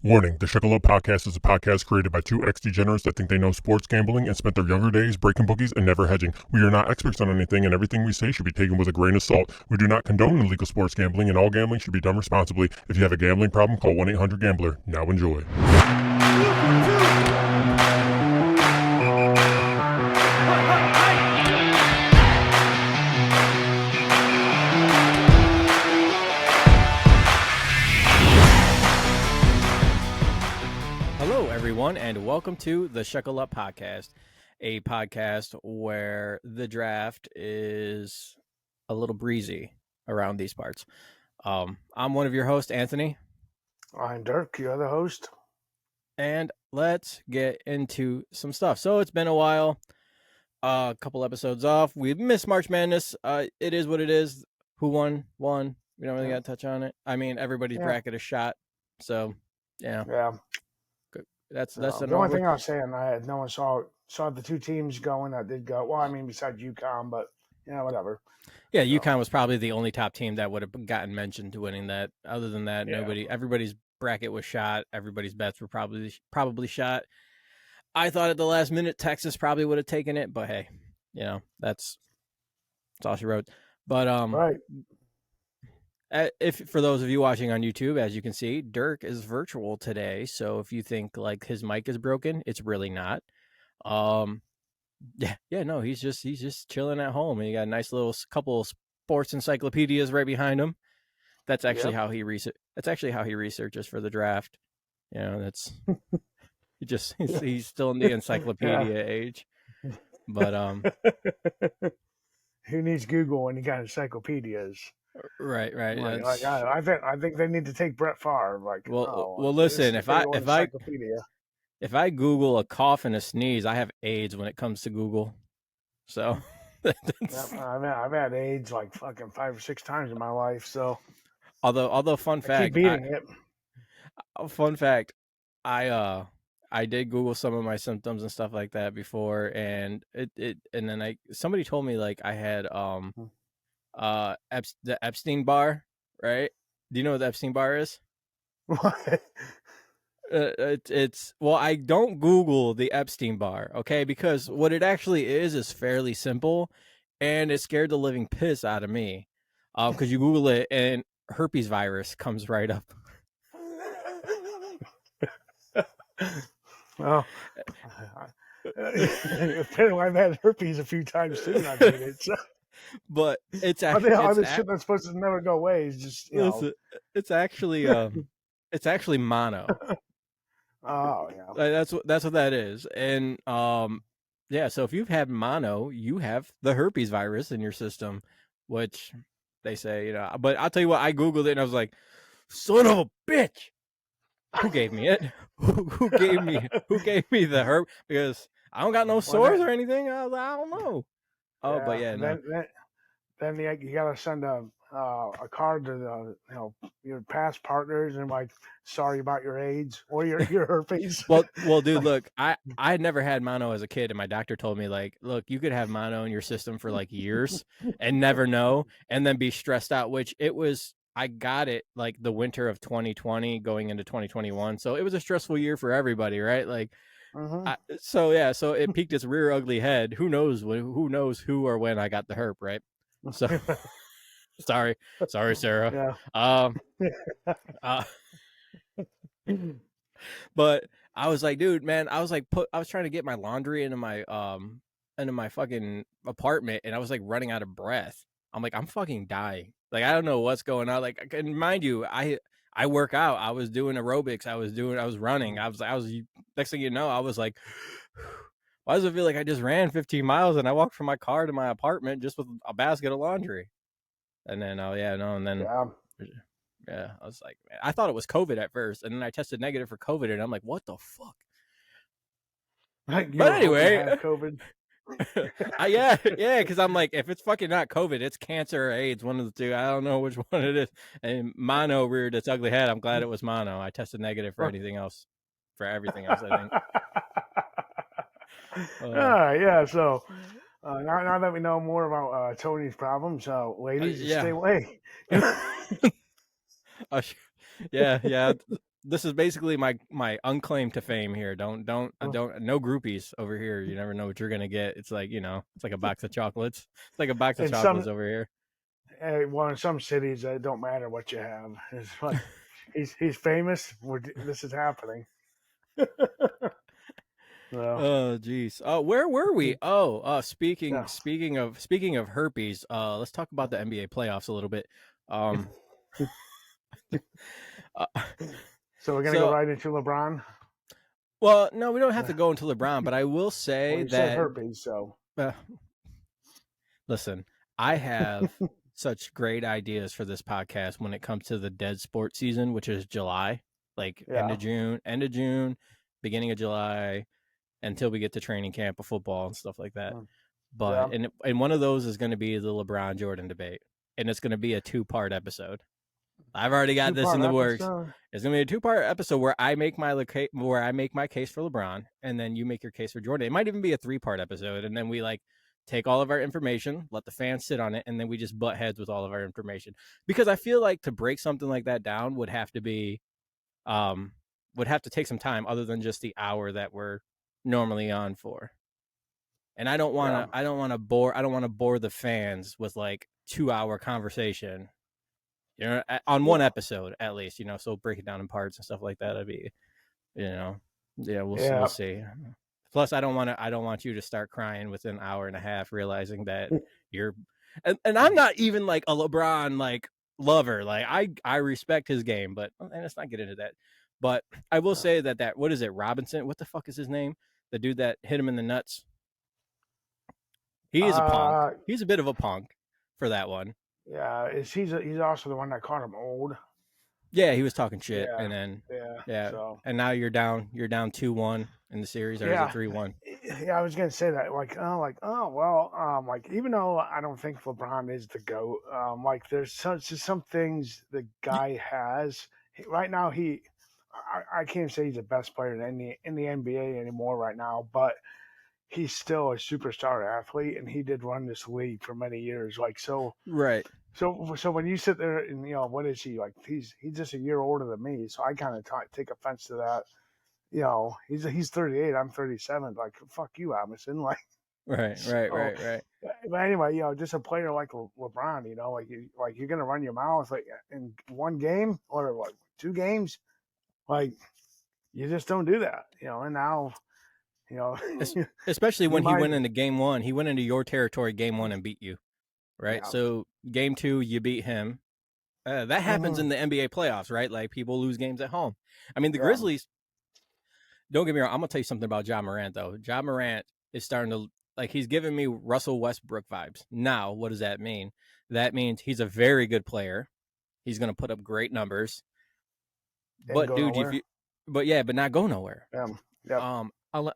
Warning, the Shekel Up Podcast is a podcast created by two ex-degenerates that think they know sports gambling and spent their younger days breaking bookies and never hedging. We are not experts on anything, and everything we say should be taken with a grain of salt. We do not condone illegal sports gambling, and all gambling should be done responsibly. If you have a gambling problem, call 1-800-GAMBLER. Now enjoy. Everyone, and welcome to the Shekel Up Podcast, a podcast where the draft is a little breezy around these parts. I'm one of your hosts, Anthony. I'm Derck, your other host. And let's get into some stuff. So it's been a while, a couple episodes off. We've missed March Madness. It is what it is. Who won? We don't really got to touch on it. I mean, everybody's bracket is shot. So, Yeah. That's the only thing I was saying. No one saw the two teams going. I did go. Well, I mean, besides UConn, but whatever. Yeah, UConn was probably the only top team that would have gotten mentioned to winning that. Other than that, nobody. Everybody's bracket was shot. Everybody's bets were probably shot. I thought at the last minute Texas probably would have taken it, but hey, that's all she wrote. But right. If for those of you watching on YouTube, as you can see, Derck is virtual today. So if you think like his mic is broken, it's really not. He's just chilling at home, and you got a nice little couple of sports encyclopedias right behind him. That's actually how he researches for the draft. That's he's still in the encyclopedia age. But who needs Google when you got encyclopedias? Right. I think they need to take Brett Favre. Listen. If I Google a cough and a sneeze, I have AIDS when it comes to Google. So I've had AIDS like fucking 5 or 6 times in my life. So although fun fact, keep beating it. Fun fact, I did Google some of my symptoms and stuff like that before, and somebody told me like I had the Epstein-Barr, right? Do you know what the Epstein-Barr is? What? I don't Google the Epstein-Barr, okay? Because what it actually is fairly simple, and it scared the living piss out of me. Because you Google it and herpes virus comes right up. Well, apparently I've had herpes a few times too, and I've made it. So. But it's actually shit that's supposed to never go away. Is just it's actually mono. Oh yeah, that's what that is. And so if you've had mono, you have the herpes virus in your system, which they say But I'll tell you what, I Googled it and I was like, son of a bitch, who gave me it? Who gave me the herb? Because I don't got no sores or anything. I don't know. Oh, yeah, but yeah, no. Then you gotta send a card to your past partners and like, sorry about your AIDS or your herpes. well, dude, look, I had never had mono as a kid, and my doctor told me like, look, you could have mono in your system for like years and never know, and then be stressed out. Which it was. I got it like the winter of 2020 going into 2021, so it was a stressful year for everybody, right? Like. So it peeked its rear ugly head. Who knows who or when I got the herp, right? So sorry, Sarah. Yeah. But I was like, dude, man, I was trying to get my laundry into my fucking apartment, and I was like running out of breath. I'm like, I'm fucking dying. Like, I don't know what's going on. Like, and mind you, I work out. I was doing aerobics. I was running. I was next thing you know, I was like, why does it feel like I just ran 15 miles and I walked from my car to my apartment just with a basket of laundry? And then, I was like, man, I thought it was COVID at first. And then I tested negative for COVID and I'm like, what the fuck? But anyway, COVID. Because I'm like, if it's fucking not COVID, it's cancer or AIDS, one of the two. I don't know which one it is. And mono reared its ugly head. I'm glad it was mono. I tested negative for everything else, I think. All right, yeah. So now that we know more about Tony's problems, ladies, stay away. Yeah. This is basically my unclaimed to fame here. Don't no groupies over here. You never know what you're gonna get. It's like it's like a box of chocolates. It's like a box of In chocolates some, over here. well, in some cities, it don't matter what you have. It's like he's famous. This is happening. Well, Oh geez. Oh, where were we? Oh, speaking yeah. speaking of herpes. Let's talk about the NBA playoffs a little bit. Uh, So we're gonna go right into LeBron. well, no, we don't have to go into LeBron, but I will say Well, you said that. herpes, so Listen, I have such great ideas for this podcast when it comes to the dead sports season, which is July, like end of June, beginning of July, until we get to training camp of football and stuff like that. But and one of those is going to be the LeBron Jordan debate, and it's going to be a 2-part episode. I've already got this in the works. It's gonna be a 2-part episode where I make my case for LeBron, and then you make your case for Jordan. It might even be a 3-part episode, and then we take all of our information, let the fans sit on it, and then we just butt heads with all of our information. Because I feel like to break something like that down would have to take some time other than just the hour that we're normally on for. And I don't want to bore the fans with 2-hour conversation. On one episode at least, so break it down in parts and stuff like that. It'd be, we'll see. Plus, I don't want you to start crying within an hour and a half, realizing that you're, and I'm not even a LeBron lover. I respect his game, but and let's not get into that. But I will say that what is it, Robinson? What the fuck is his name? The dude that hit him in the nuts. He is a punk. He's a bit of a punk for that one. Yeah, he's also the one that called him old. Yeah, he was talking shit, and then so. And now you're down 2-1 in the series, or is it 3-1? Yeah, I was gonna say that. Even though I don't think LeBron is the GOAT, there's some things the guy has right now. I can't say he's the best player in the NBA anymore right now, but he's still a superstar athlete, and he did run this league for many years. Right. So when you sit there and what is he like? He's just a year older than me, so I kind of take offense to that. He's 38, I'm 37. Like, fuck you, Amundsen. Right. But anyway, just a player like LeBron, you're gonna run your mouth in one game or 2 games, you just don't do that, And now. Especially when he went into game 1, he went into your territory game 1 and beat you, right? Yeah. So game 2, you beat him. That happens in the NBA playoffs, right? People lose games at home. I mean, the Grizzlies. Don't get me wrong. I'm gonna tell you something about Ja Morant, though. Ja Morant is starting to he's giving me Russell Westbrook vibes. Now, what does that mean? That means he's a very good player. He's gonna put up great numbers. But dude, but not go nowhere. Yeah.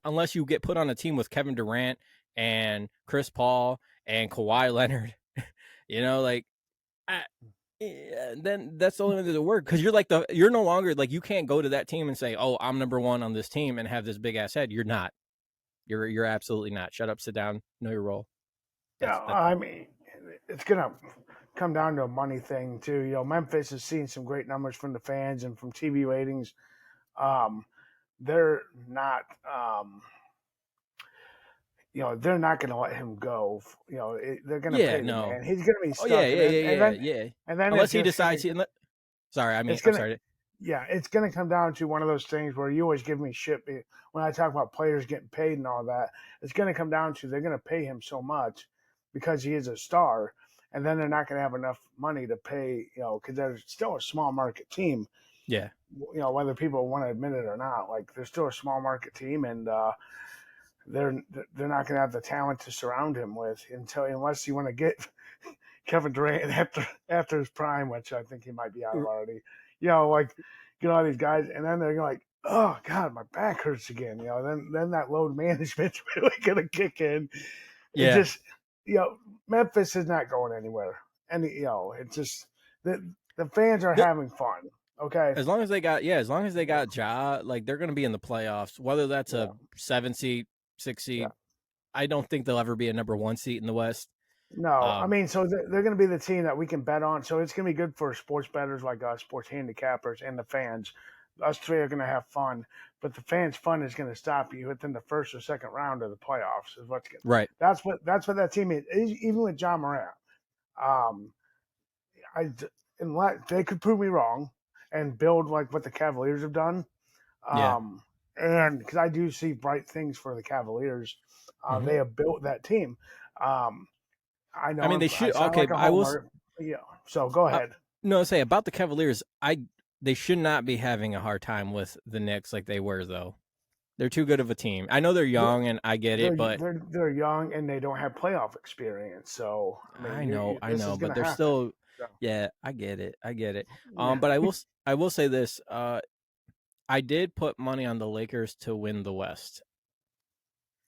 Unless you get put on a team with Kevin Durant and Chris Paul and Kawhi Leonard, then that's the only way that it works. Because you're no longer you can't go to that team and say, "Oh, I'm number 1 on this team" and have this big ass head. You're not. You're absolutely not. Shut up, sit down, know your role. I mean, it's gonna come down to a money thing too. Memphis is seeing some great numbers from the fans and from TV ratings. They're not, they're not going to let him go. They're going to pay him, man. He's going to be stuck. And then unless he decides sorry. Yeah, it's going to come down to one of those things where you always give me shit when I talk about players getting paid and all that. It's going to come down to they're going to pay him so much because he is a star, and then they're not going to have enough money to pay, because they're still a small market team. Yeah. Whether people want to admit it or not, they're still a small market team, and they're not going to have the talent to surround him with unless you want to get Kevin Durant after his prime, which I think he might be out of already. Get all these guys, and then they're like, oh God, my back hurts again. Then that load management's really going to kick in. Yeah. It just, Memphis is not going anywhere, and it's just the fans are having fun. Okay. As long as they got Ja, they're going to be in the playoffs, whether that's a 7 seed, 6 seed. Yeah. I don't think they'll ever be a number 1 seed in the West. No, I mean, so they're going to be the team that we can bet on. So it's going to be good for sports bettors like us, sports handicappers, and the fans. us three are going to have fun, but the fans' fun is going to stop you within the first or second round of the playoffs. Is what's Right. That's what that team is. Even with John Morant, um, unless they could prove me wrong and build like what the Cavaliers have done. Yeah. And because I do see bright things for the Cavaliers, they have built that team. I know. I mean, they should. I sound Okay, like a I will. homer. Yeah. So go ahead. No, say about the Cavaliers. They should not be having a hard time with the Knicks like they were, though. They're too good of a team. I know they're young, and I get it, but they're young and they don't have playoff experience. So I know, but they're happen. still. So, Yeah, I get it. yeah. But I will say this. I did put money on the Lakers to win the West.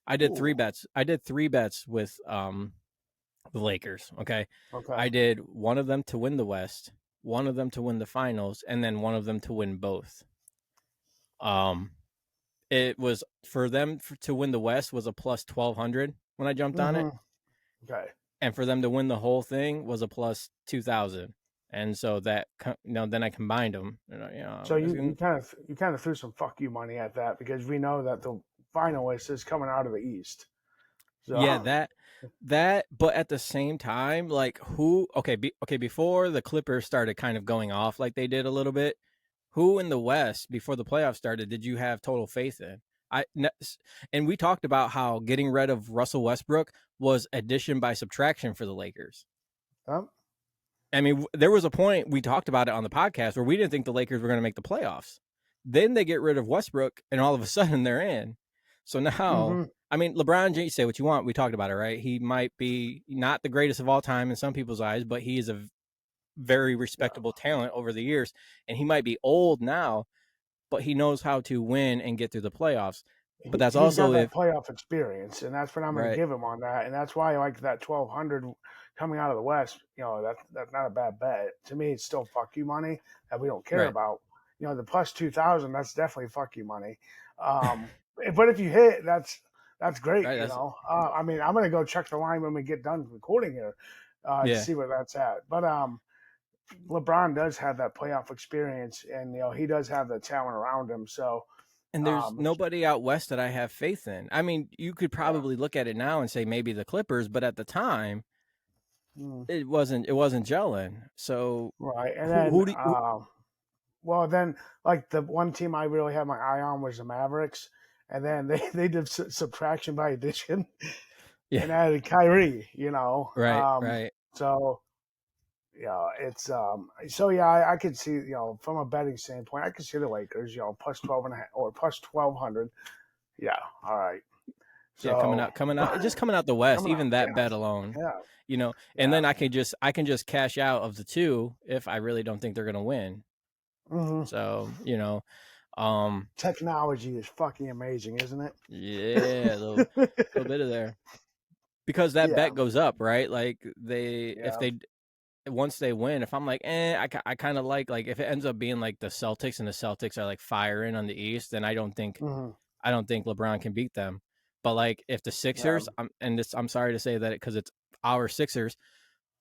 I did 3 bets. I did 3 bets with the Lakers. Okay. I did one of them to win the West, one of them to win the finals, and then one of them to win both. It was for them to win the West was a plus 1,200 when I jumped on it. Okay. And for them to win the whole thing was a plus 2,000. And so that, then I combined them. So you kind of threw some fuck you money at that because we know that the finalist is coming out of the East. So, yeah, that, but at the same time, like before the Clippers started kind of going off like they did a little bit, who in the West before the playoffs started did you have total faith in? And we talked about how getting rid of Russell Westbrook was addition by subtraction for the Lakers. I mean, there was a point we talked about it on the podcast where we didn't think the Lakers were going to make the playoffs. Then they get rid of Westbrook, and all of a sudden they're in. So now, I mean, LeBron James, say what you want. We talked about it, right? He might be not the greatest of all time in some people's eyes, but he is a very respectable talent over the years. And he might be old now, but he knows how to win and get through the playoffs. But that's also that playoff experience, and that's what I'm going to give him on that. And that's why I like that 1,200 coming out of the West. That's not a bad bet. To me, it's still fuck you money that we don't care about. The plus 2,000, that's definitely fuck you money. But if you hit, that's great. Right, I mean, I'm going to go check the line when we get done recording here to see where that's at. But LeBron does have that playoff experience, and he does have the talent around him. So. And there's nobody out West that I have faith in. I mean, you could probably look at it now and say maybe the Clippers, but at the time, it wasn't gelling. So right, and then well, then like the one team I really had my eye on was the Mavericks, and then they did subtraction by addition, and added Kyrie. Right. So. Yeah, it's I could see, from a betting standpoint, I could see the Lakers, plus 12.5 or plus 1,200. Yeah, all right. So, coming out, just coming out the West, even that bet alone. Yeah. And then I can just cash out of the 2 if I really don't think they're gonna win. So, technology is fucking amazing, isn't it? Yeah, a little bit of there. Because that bet goes up, right? Like if they once they win, if I'm like, I kind of like if it ends up being like the Celtics and the Celtics are like firing on the East, then I don't think LeBron can beat them. But like if the Sixers, I'm sorry to say that because it's our Sixers,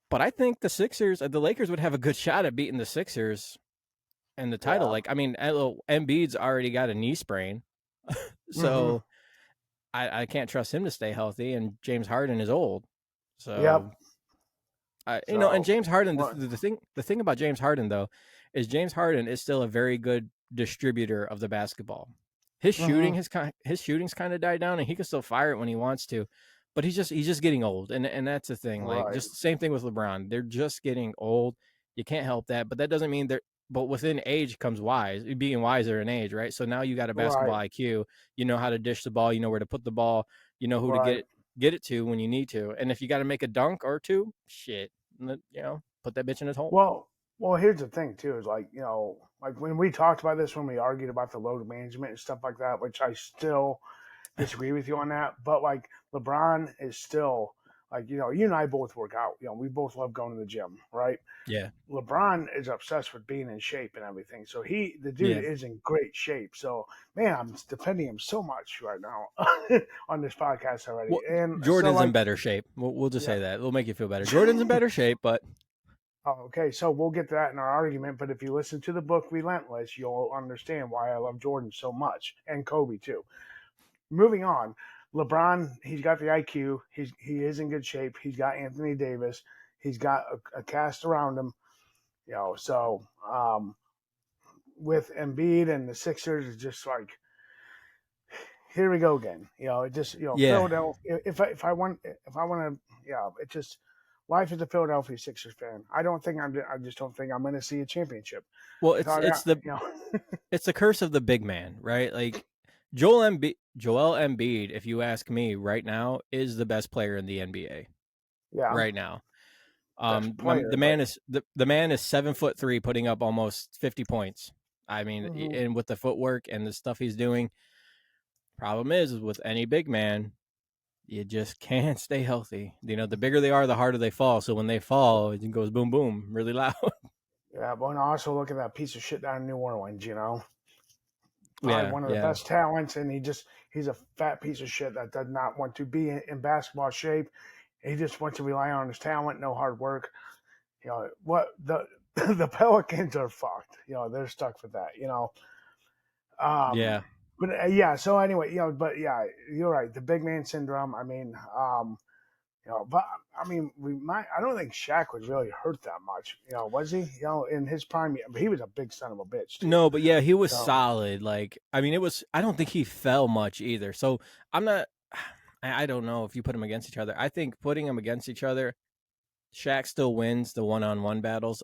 but I think the Lakers would have a good shot at beating the Sixers and the title. Like, I mean, Embiid's already got a knee sprain, so I can't trust him to stay healthy, and James Harden is old, so. And James Harden, the thing about James Harden though, is James Harden is still a very good distributor of the basketball. His shooting, his shooting's kind of died down, and he can still fire it when he wants to, but he's just getting old, and that's the thing. Like just the same thing with LeBron, they're just getting old. You can't help that, but that doesn't mean they're. But within age comes being wiser in age, right? So now you got a basketball IQ. You know how to dish the ball. You know where to put the ball. You know who to get it to when you need to. And if you got to make a dunk or two, shit, put that bitch in his hole. Well, here's the thing too, is like when we talked about this, when we argued about the load management and stuff like that, which I still disagree with you on that. But like LeBron is still like, you and I both work out. We both love going to the gym, right? Yeah. LeBron is obsessed with being in shape and everything. So the dude is in great shape. So man, I'm defending him so much right now on this podcast already. Well, and Jordan's in better shape. We'll just say that. It'll make you feel better. Jordan's in better shape, but Oh, okay, so we'll get to that in our argument. But if you listen to the book Relentless, you'll understand why I love Jordan so much, and Kobe too. Moving on, LeBron, he's got the IQ. He is in good shape. He's got Anthony Davis. He's got a cast around him. So with Embiid and the Sixers, it's just like, here we go again. It just Yeah. Philadelphia. If I want to, it just life as a Philadelphia Sixers fan. I just don't think I'm going to see a championship. Well, it's the curse of the big man, right? Like Joel Embiid, if you ask me right now, is the best player in the NBA. Yeah. Right now. Player, the man is 7'3", putting up almost 50 points. I mean, and with the footwork and the stuff he's doing, problem is with any big man, you just can't stay healthy. The bigger they are, the harder they fall. So when they fall, it goes boom, boom, really loud. Yeah, but also look at that piece of shit down in New Orleans. Yeah, one of the best talents, and he's a fat piece of shit that does not want to be in basketball shape. He just wants to rely on his talent, no hard work. What the Pelicans are fucked. They're stuck with that. Yeah. But So anyway, but yeah, you're right. The big man syndrome. I mean, but I mean, I don't think Shaq was really hurt that much. Was he? In his prime, but he was a big son of a bitch. Too. No, but yeah, he was solid. Like, I mean, I don't think he fell much either. So I don't know if you put them against each other. I think putting them against each other, Shaq still wins the one-on-one battles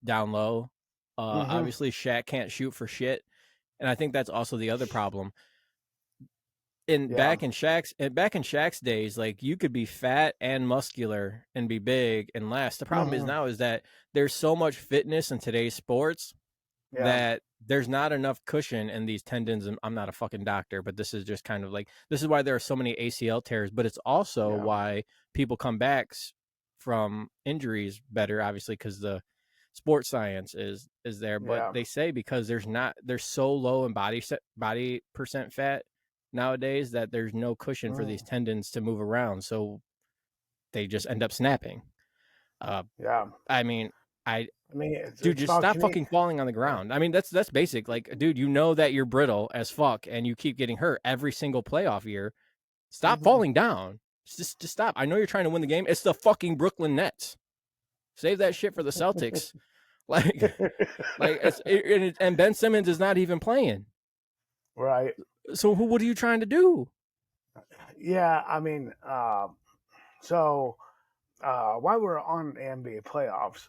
down low. Obviously, Shaq can't shoot for shit, and I think that's also the other problem. Back in Shaq's days, like you could be fat and muscular and be big and last. The problem is now is that there's so much fitness in today's sports that there's not enough cushion in these tendons. And I'm not a fucking doctor, but this is just kind of like, this is why there are so many ACL tears, but it's also why people come back from injuries better, obviously, because the sports science is there. But they say because they're so low in body percent fat nowadays that there's no cushion for these tendons to move around, so they just end up snapping. I mean, dude, just stop fucking falling on the ground. I mean, that's basic. Like, dude, that you're brittle as fuck and you keep getting hurt every single playoff year. Stop falling down. Just stop. I know you're trying to win the game. It's the fucking Brooklyn Nets. Save that shit for the Celtics. And Ben Simmons is not even playing. Right. So what are you trying to do? Yeah, I mean, while we're on the NBA playoffs,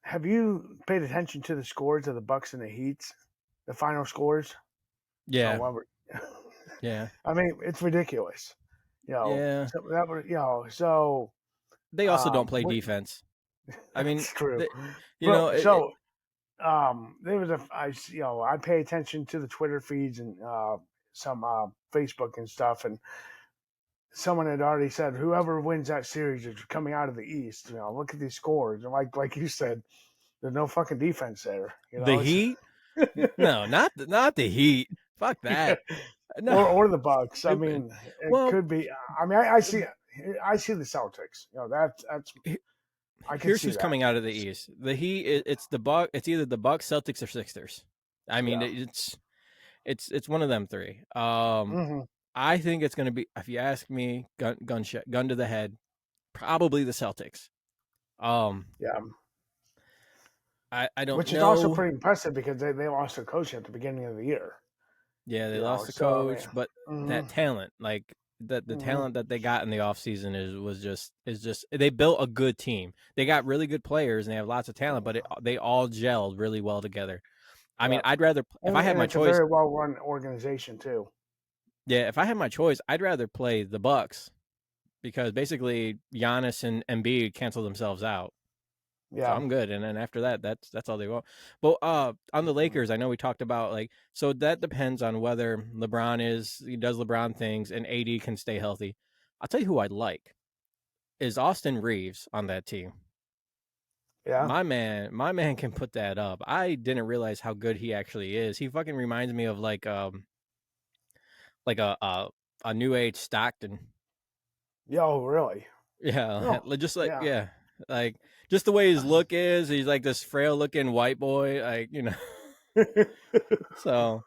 have you paid attention to the scores of the Bucks and the Heats, the final scores? Yeah. Yeah. I mean, it's ridiculous. Yeah. So they also don't play defense. I mean, it's true. There was I pay attention to the Twitter feeds and some Facebook and stuff, and someone had already said whoever wins that series is coming out of the East. Look at these scores, and like you said, there's no fucking defense there. The Heat? No, not the Heat. Fuck that. No. Or the Bucks. I mean, it could be. I mean, I see the Celtics. That's. Here's who's coming out of the East. The Heat. It's the Buck. It's either the Bucks, Celtics, or Sixers. I mean, it's one of them three. I think it's going to be, if you ask me, gun to the head, probably the Celtics. I don't know. Which is also pretty impressive because they lost their coach at the beginning of the year. Yeah, they lost the coach, but that talent, like the talent that they got in the offseason is just they built a good team. They got really good players and they have lots of talent, but they all gelled really well together. I mean, I'd rather, if I had my choice, a very well run organization too. Yeah, if I had my choice, I'd rather play the Bucks because basically Giannis and Embiid cancel themselves out. Yeah, so I'm good. And then after that, that's all they want. But on the Lakers, I know we talked about so that depends on whether he does LeBron things and AD can stay healthy. I'll tell you who I'd like is Austin Reeves on that team. Yeah, my man can put that up. I didn't realize how good he actually is. He fucking reminds me of like a new age Stockton. Yo, really? Yeah, just like yeah. Like just the way his look is, he's like this frail looking white boy, like, you know. So,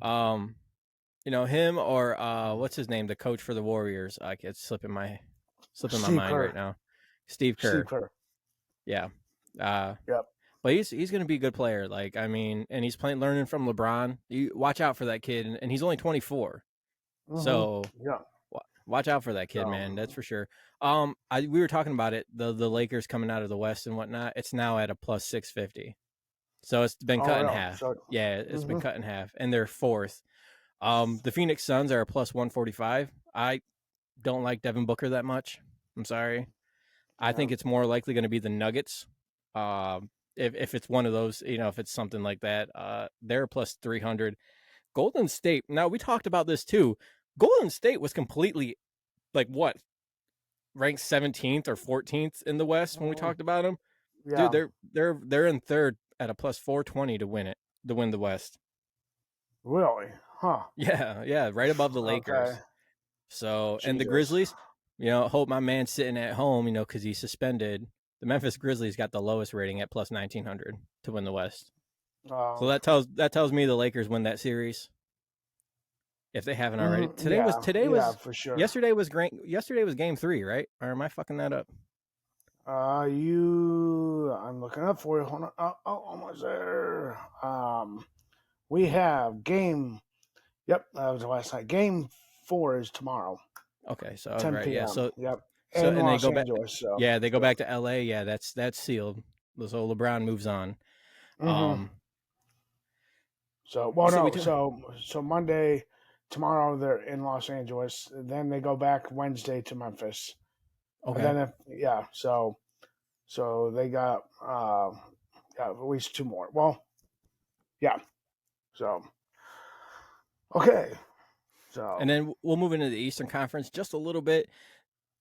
him or what's his name, the coach for the Warriors? Like it's slipping my Steve mind Kerr. right now. Steve Kerr. Steve Kerr. Yeah. Yep. But he's going to be a good player. Like, I mean, and he's learning from LeBron. You watch out for that kid, and he's only 24. So yeah, watch out for that kid, man. That's for sure. We were talking about it. The Lakers coming out of the West and whatnot. It's now at a plus 650. So it's been cut in half. So, yeah, it's been cut in half, and they're fourth. The Phoenix Suns are a plus 145. I don't like Devin Booker that much. I'm sorry. I think it's more likely going to be the Nuggets. If it's one of those, if it's something like that, they're plus 300. Golden State. Now we talked about this too. Golden State was completely ranked 17th or 14th in the West when we talked about them. Yeah. Dude, they're in third at a plus 420 to win the West. Really? Huh. Yeah, right above the Lakers. Okay. So, Jesus. And the Grizzlies, hope my man's sitting at home, because he's suspended. The Memphis Grizzlies got the lowest rating at plus 1900 to win the West. So that tells me the Lakers win that series. If they haven't already. Today was for sure. Yesterday was game 3, right? Or am I fucking that up? I'm looking up for you. Hold on. Oh, almost there. We have game. Yep, that was last night. Game 4 is tomorrow. Okay, so 10 right, p.m. yeah. So yep. So and they go Angeles, so. Yeah, they go back to LA. Yeah, that's sealed. So LeBron moves on. So Monday, tomorrow they're in Los Angeles. Then they go back Wednesday to Memphis. Okay. And then so they got at least 2 more. Well, yeah. So okay. So and then we'll move into the Eastern Conference just a little bit.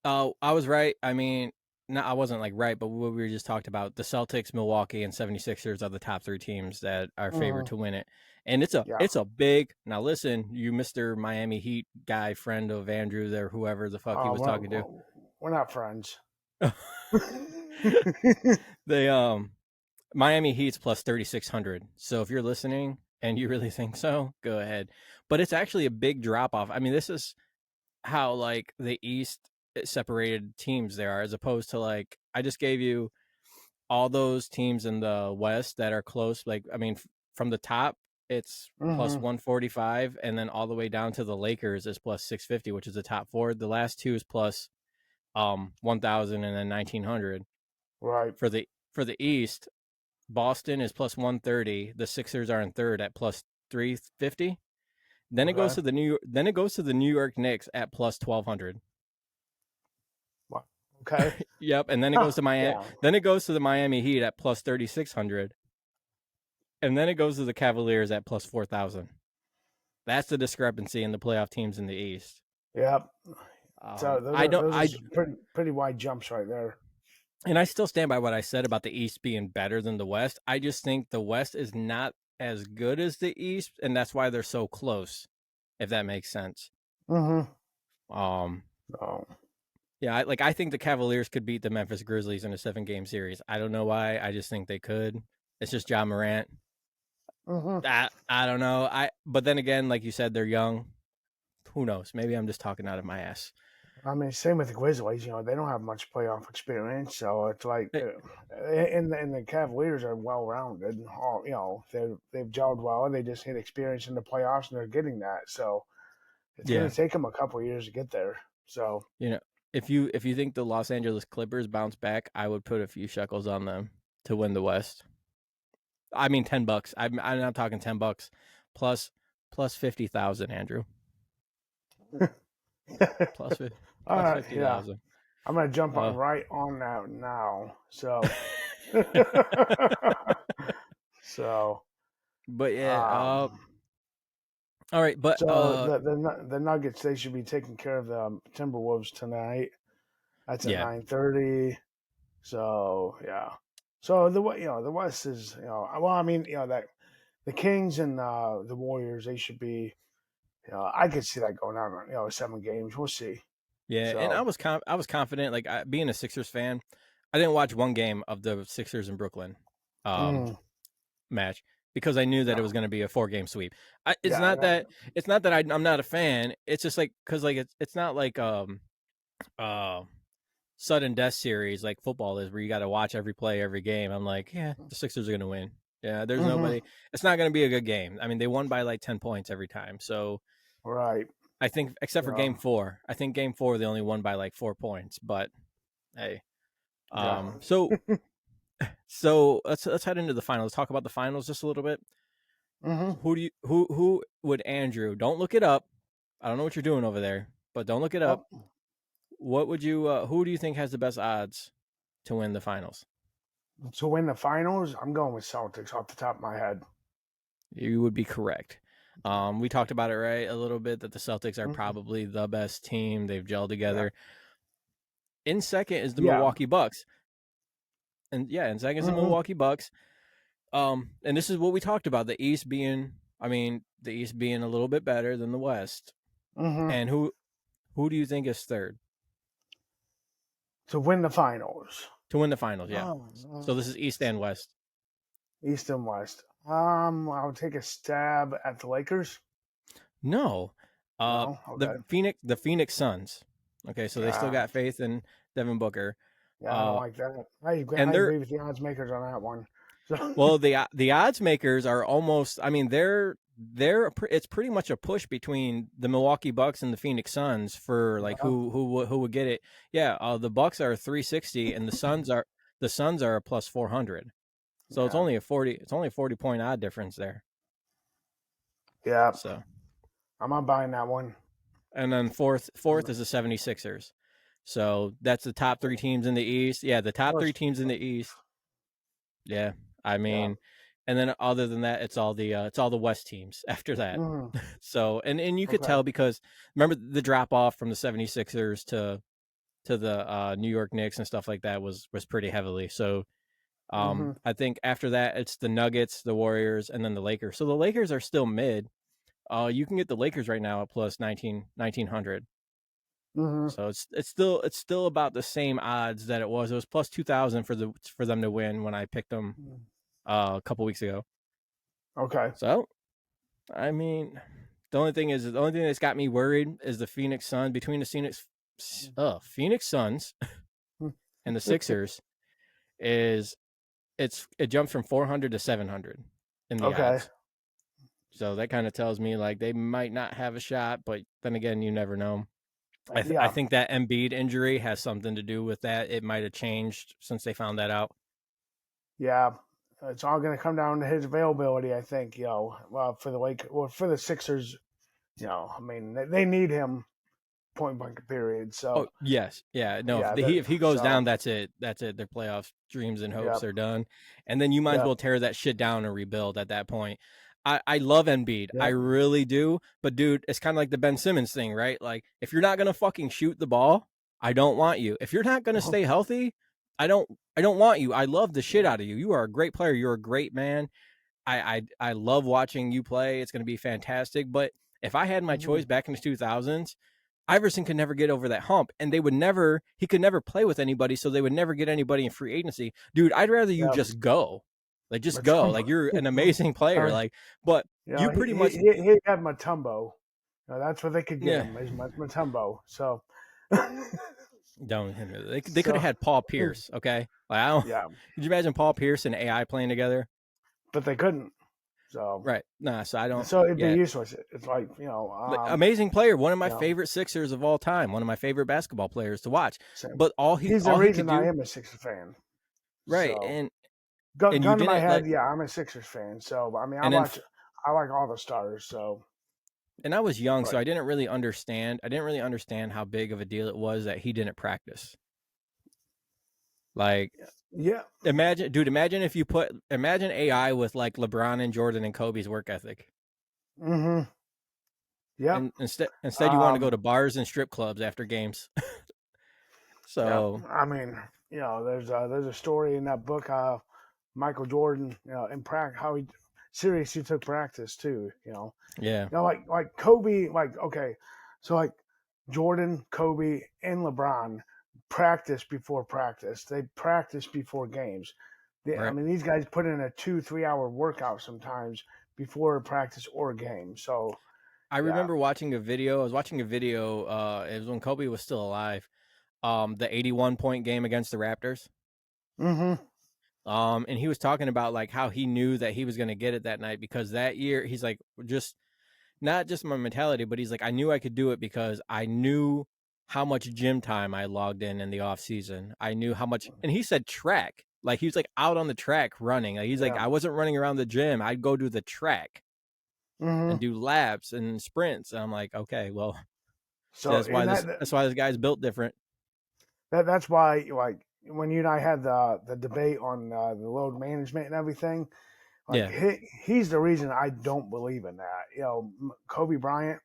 I was right. I mean, no, I wasn't right, but what we just talked about, the Celtics, Milwaukee, and 76ers are the top 3 teams that are favored to win it. And it's a big, now listen, you Mr. Miami Heat guy, friend of Andrew there, whoever the fuck he was talking to. We're not friends. They Miami Heat's plus 3,600. So if you're listening and you really think so, go ahead. But it's actually a big drop off. I mean, this is how the East separated teams there are, as opposed to I just gave you all those teams in the West that are close. From the top, it's plus 145, and then all the way down to the Lakers is plus 650, which is the top 4. The last 2 is plus 1,000 and then 1,900. Right. For the East, Boston is plus 130. The Sixers are in third at plus 350. Then it goes to the New York Knicks at plus 1,200. Okay. Yep, and then it goes to Miami. Yeah. Then it goes to the Miami Heat at plus 3,600, and then it goes to the Cavaliers at plus 4,000. That's the discrepancy in the playoff teams in the East. Yep. So those are pretty wide jumps right there. And I still stand by what I said about the East being better than the West. I just think the West is not as good as the East, and that's why they're so close. If that makes sense. Yeah, I think the Cavaliers could beat the Memphis Grizzlies in a 7-game series. I don't know why. I just think they could. It's just Ja Morant. I don't know. But then again, like you said, they're young. Who knows? Maybe I'm just talking out of my ass. I mean, same with the Grizzlies. They don't have much playoff experience, so it's and the Cavaliers are well rounded. They've gelled well. They just hit experience in the playoffs, and they're getting that. So it's going to take them a couple of years to get there. So if you think the Los Angeles Clippers bounce back, I would put a few shekels on them to win the West. I mean, $10. I'm not talking $10 plus 50,000, Andrew. plus 50,000. Yeah. I'm gonna jump right on that now. So, but yeah. All right, but the Nuggets, they should be taking care of the Timberwolves tonight. That's at 9:30. So yeah. So the West is that the Kings and the Warriors, they should be. I could see that going on. 7 games. We'll see. Yeah, and I was confident. Being a Sixers fan, I didn't watch one game of the Sixers in Brooklyn match because I knew that it was going to be a 4-game sweep. It's not that I'm not a fan. It's just like because like it's not like sudden death series like football is where you got to watch every play every game. I'm like, yeah, the Sixers are going to win. Yeah, there's nobody. It's not going to be a good game. I mean, they won by like 10 points every time. So right. I think except for game 4. I think game 4 they only won by like 4 points, but hey. So let's head into the finals. Let's talk about the finals just a little bit. Who would Andrew? Don't look it up. I don't know what you're doing over there, but don't look it up. What would you? Who do you think has the best odds to win the finals? To win the finals, I'm going with Celtics off the top of my head. You would be correct. We talked about it a little bit that the Celtics are probably the best team. They've gelled together. Yeah. In second is the Milwaukee Bucks. And in second is the Milwaukee Bucks. And this is what we talked about, the East being a little bit better than the West. And who do you think is third? To win the finals. To win the finals, yeah. So this is East and West. East and West. I'll take a stab at the Lakers. No. Okay. The Phoenix Suns. Okay, so they still got faith in Devin Booker. Yeah, I don't like that. I agree with the odds makers on that one. So. Well, the odds makers are almost. I mean, it's pretty much a push between the Milwaukee Bucks and the Phoenix Suns for like who would get it. Yeah, the Bucks are 360 and the Suns are a plus 400. So it's only a 40-point odd difference there. Yeah. So I'm not buying that one. And then fourth is the 76ers. So that's the top 3 teams in the East. Yeah, the top 3 teams in the East. Yeah, I mean, and then other than that, it's all the West teams after that. So and you could tell because remember the drop off from the 76ers to the New York Knicks and stuff like that was pretty heavily. So I think after that it's the Nuggets, the Warriors, and then the Lakers. So the Lakers are still mid. You can get the Lakers right now at plus 1900. So it's still about the same odds that it was. It was plus 2,000 for them to win when I picked them a couple weeks ago. Okay. So, I mean, the only thing that's got me worried is the Phoenix Suns. Between the Phoenix Suns and the Sixers it jumps from 400 to 700 in the odds. So that kind of tells me like they might not have a shot, but then again, you never know. I think that Embiid injury has something to do with that. It might have changed since they found that out. Yeah, it's all going to come down to his availability, I think. For the Sixers, I mean, they need him point blank period. So yes, yeah, no. If he goes down, that's it. That's it. Their playoff dreams and hopes are done. And then you might as well tear that shit down and rebuild at that point. I love Embiid. I really do. But, dude, it's kind of like the Ben Simmons thing, right? Like, if you're not going to fucking shoot the ball, I don't want you. If you're not going to stay healthy, I don't want you. I love the shit out of you. You are a great player. You're a great man. I love watching you play. It's going to be fantastic. But if I had my choice back in the 2000s, Iverson could never get over that hump, and he could never play with anybody, so they would never get anybody in free agency. Dude, I'd rather you just go. Like, just go. Like, you're an amazing player. Like, but you pretty much... He had Mutombo. That's what they could get him, is Mutombo. So... They could have had Paul Pierce, okay? Like, could you imagine Paul Pierce and AI playing together? But they couldn't. So right. Nah, so I don't... So it'd be useless. It's like, amazing player. One of my favorite Sixers of all time. One of my favorite basketball players to watch. Same. But he's the reason I am a Sixers fan. Right. So. And Gun to my head, I'm a Sixers fan. So, I mean, I like all the stars. So, and I was young, so I didn't really understand. How big of a deal it was that he didn't practice. Like, imagine if you imagine AI with like LeBron and Jordan and Kobe's work ethic. Yeah. And instead you want to go to bars and strip clubs after games. So, I mean, there's a story in that book. Michael Jordan, in practice, how serious he took practice too. Like Kobe, like okay, so like Jordan, Kobe, and LeBron practice before practice. They practice before games. I Right. mean, these guys put in a 2-3 hour workout sometimes before a practice or a game. So I yeah. remember watching a video. I was watching a video. It was when Kobe was still alive. The 81-point game against the Raptors. Mm-hmm. And he was talking about like how he knew that he was going to get it that night because that year he's like, just not just my mentality, but he's like, I knew I could do it because I knew how much gym time I logged in the off season. I knew how much, and he said track. Like he was like out on the track running. Like he's like, Yeah. I wasn't running around the gym. I'd go to the track Mm-hmm. and do laps and sprints. And I'm like, okay, well, So that's why and this guy's built different. that's why, like, when you and I had the debate on the load management and everything, like Yeah. he's the reason I don't believe in that. You know, Kobe Bryant.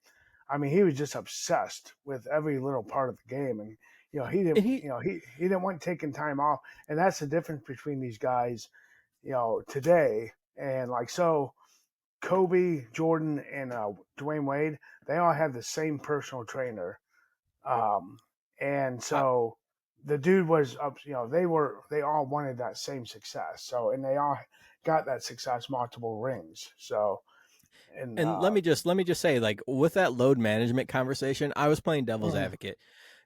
I mean, he was just obsessed with every little part of the game, and you know, he didn't. And he, You know, he didn't want taking time off, and that's the difference between these guys. You know, today and like so. Kobe, Jordan, and Dwayne Wade, they all had the same personal trainer. Um, and I, so the dude was up, you know, they all wanted that same success. So, and they all got that success, multiple rings. So, and and let me just say, like with that load management conversation, I was playing devil's mhm. advocate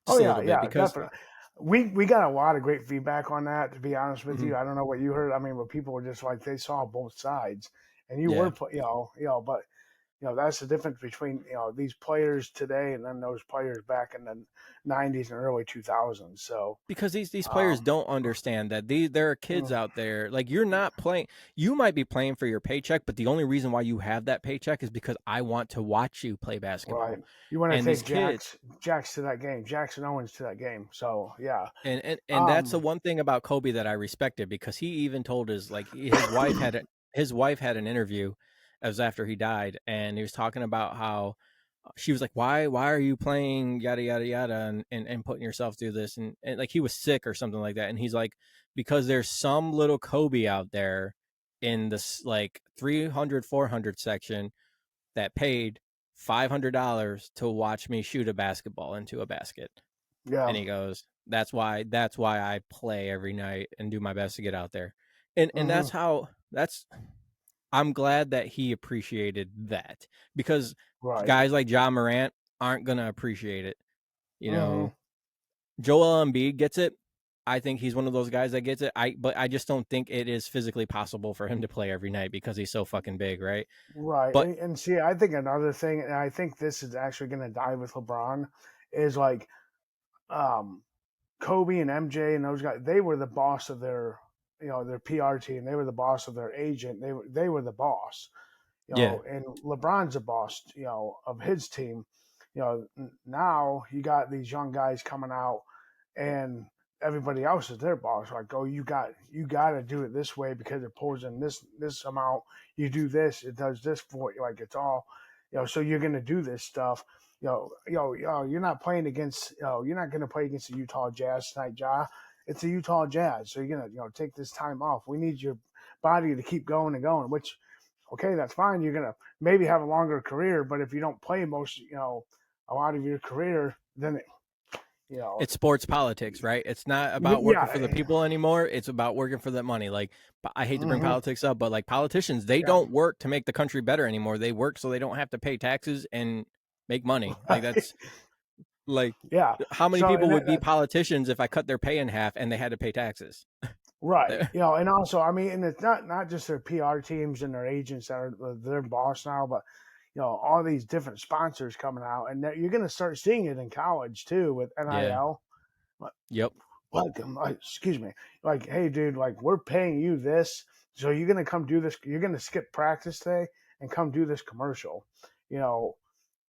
Oh just a yeah, little bit yeah, because definitely. We got a lot of great feedback on that. To be honest with Mhm. you, I don't know what you heard. I mean, but people were just like they saw both sides, and you Yeah. were, but that's the difference between these players today and then those players back in the '90s and early 2000s. So, Because these players um, don't understand that there are kids mm, out there, like you're not playing, you might be playing for your paycheck, but the only reason why you have that paycheck is because I want to watch you play right, basketball. you want to And these take kids, Jax to that game, Jackson Owens to that game. So yeah, and that's the um, one thing about Kobe that I respected, because he even told his wife had an interview as after he died, and he was talking about how she was like, why are you playing yada yada yada and putting yourself through this, and like he was sick or something like that, and he's like, because there's some little Kobe out there in this like 300-400 section that paid $500 to watch me shoot a basketball into a basket. yeah, And he goes, that's why I play every night and do my best to get out there. And hmm that's I'm glad that he appreciated that, because right, guys like John Morant aren't gonna appreciate it. You hmm know, Joel Embiid gets it. I think he's one of those guys that gets it. But I just don't think it is physically possible for him to play every night because he's so fucking big, right? right. But And see, I think another thing, and I think this is actually going to die with LeBron, is like um, Kobe and MJ and those guys. They were the boss of their PR team. They were the boss of their agent. They were the boss. yeah, And LeBron's a boss, of his team. Now you got these young guys coming out, and everybody else is their boss. Like, oh, you got to do it this way because it pulls in this amount. You do this, it does this for you. Like it's all, so you're gonna do this stuff. You're not playing against, you're not gonna play against the Utah Jazz tonight, Ja. It's the Utah Jazz, so you're gonna, take this time off. We need your body to keep going and going, which okay, that's fine. You're gonna maybe have a longer career, but if you don't play a lot of your career, then you know, it's sports politics, right? It's not about working yeah, for the people anymore. It's about working for the money. Like, I hate to bring hmm politics up, but like politicians, they yeah, don't work to make the country better anymore. They work so they don't have to pay taxes and make money. Like that's like, yeah. how many So people and would be that politicians if I cut their pay in half and they had to pay taxes? right, and also I mean, and it's not just their PR teams and their agents that are their boss now, but all these different sponsors coming out, and you're going to start seeing it in college too with Yeah. NIL. Yep. Excuse me, like, hey, dude, like we're paying you this, so you're gonna come do this. You're gonna skip practice today and come do this commercial. You know,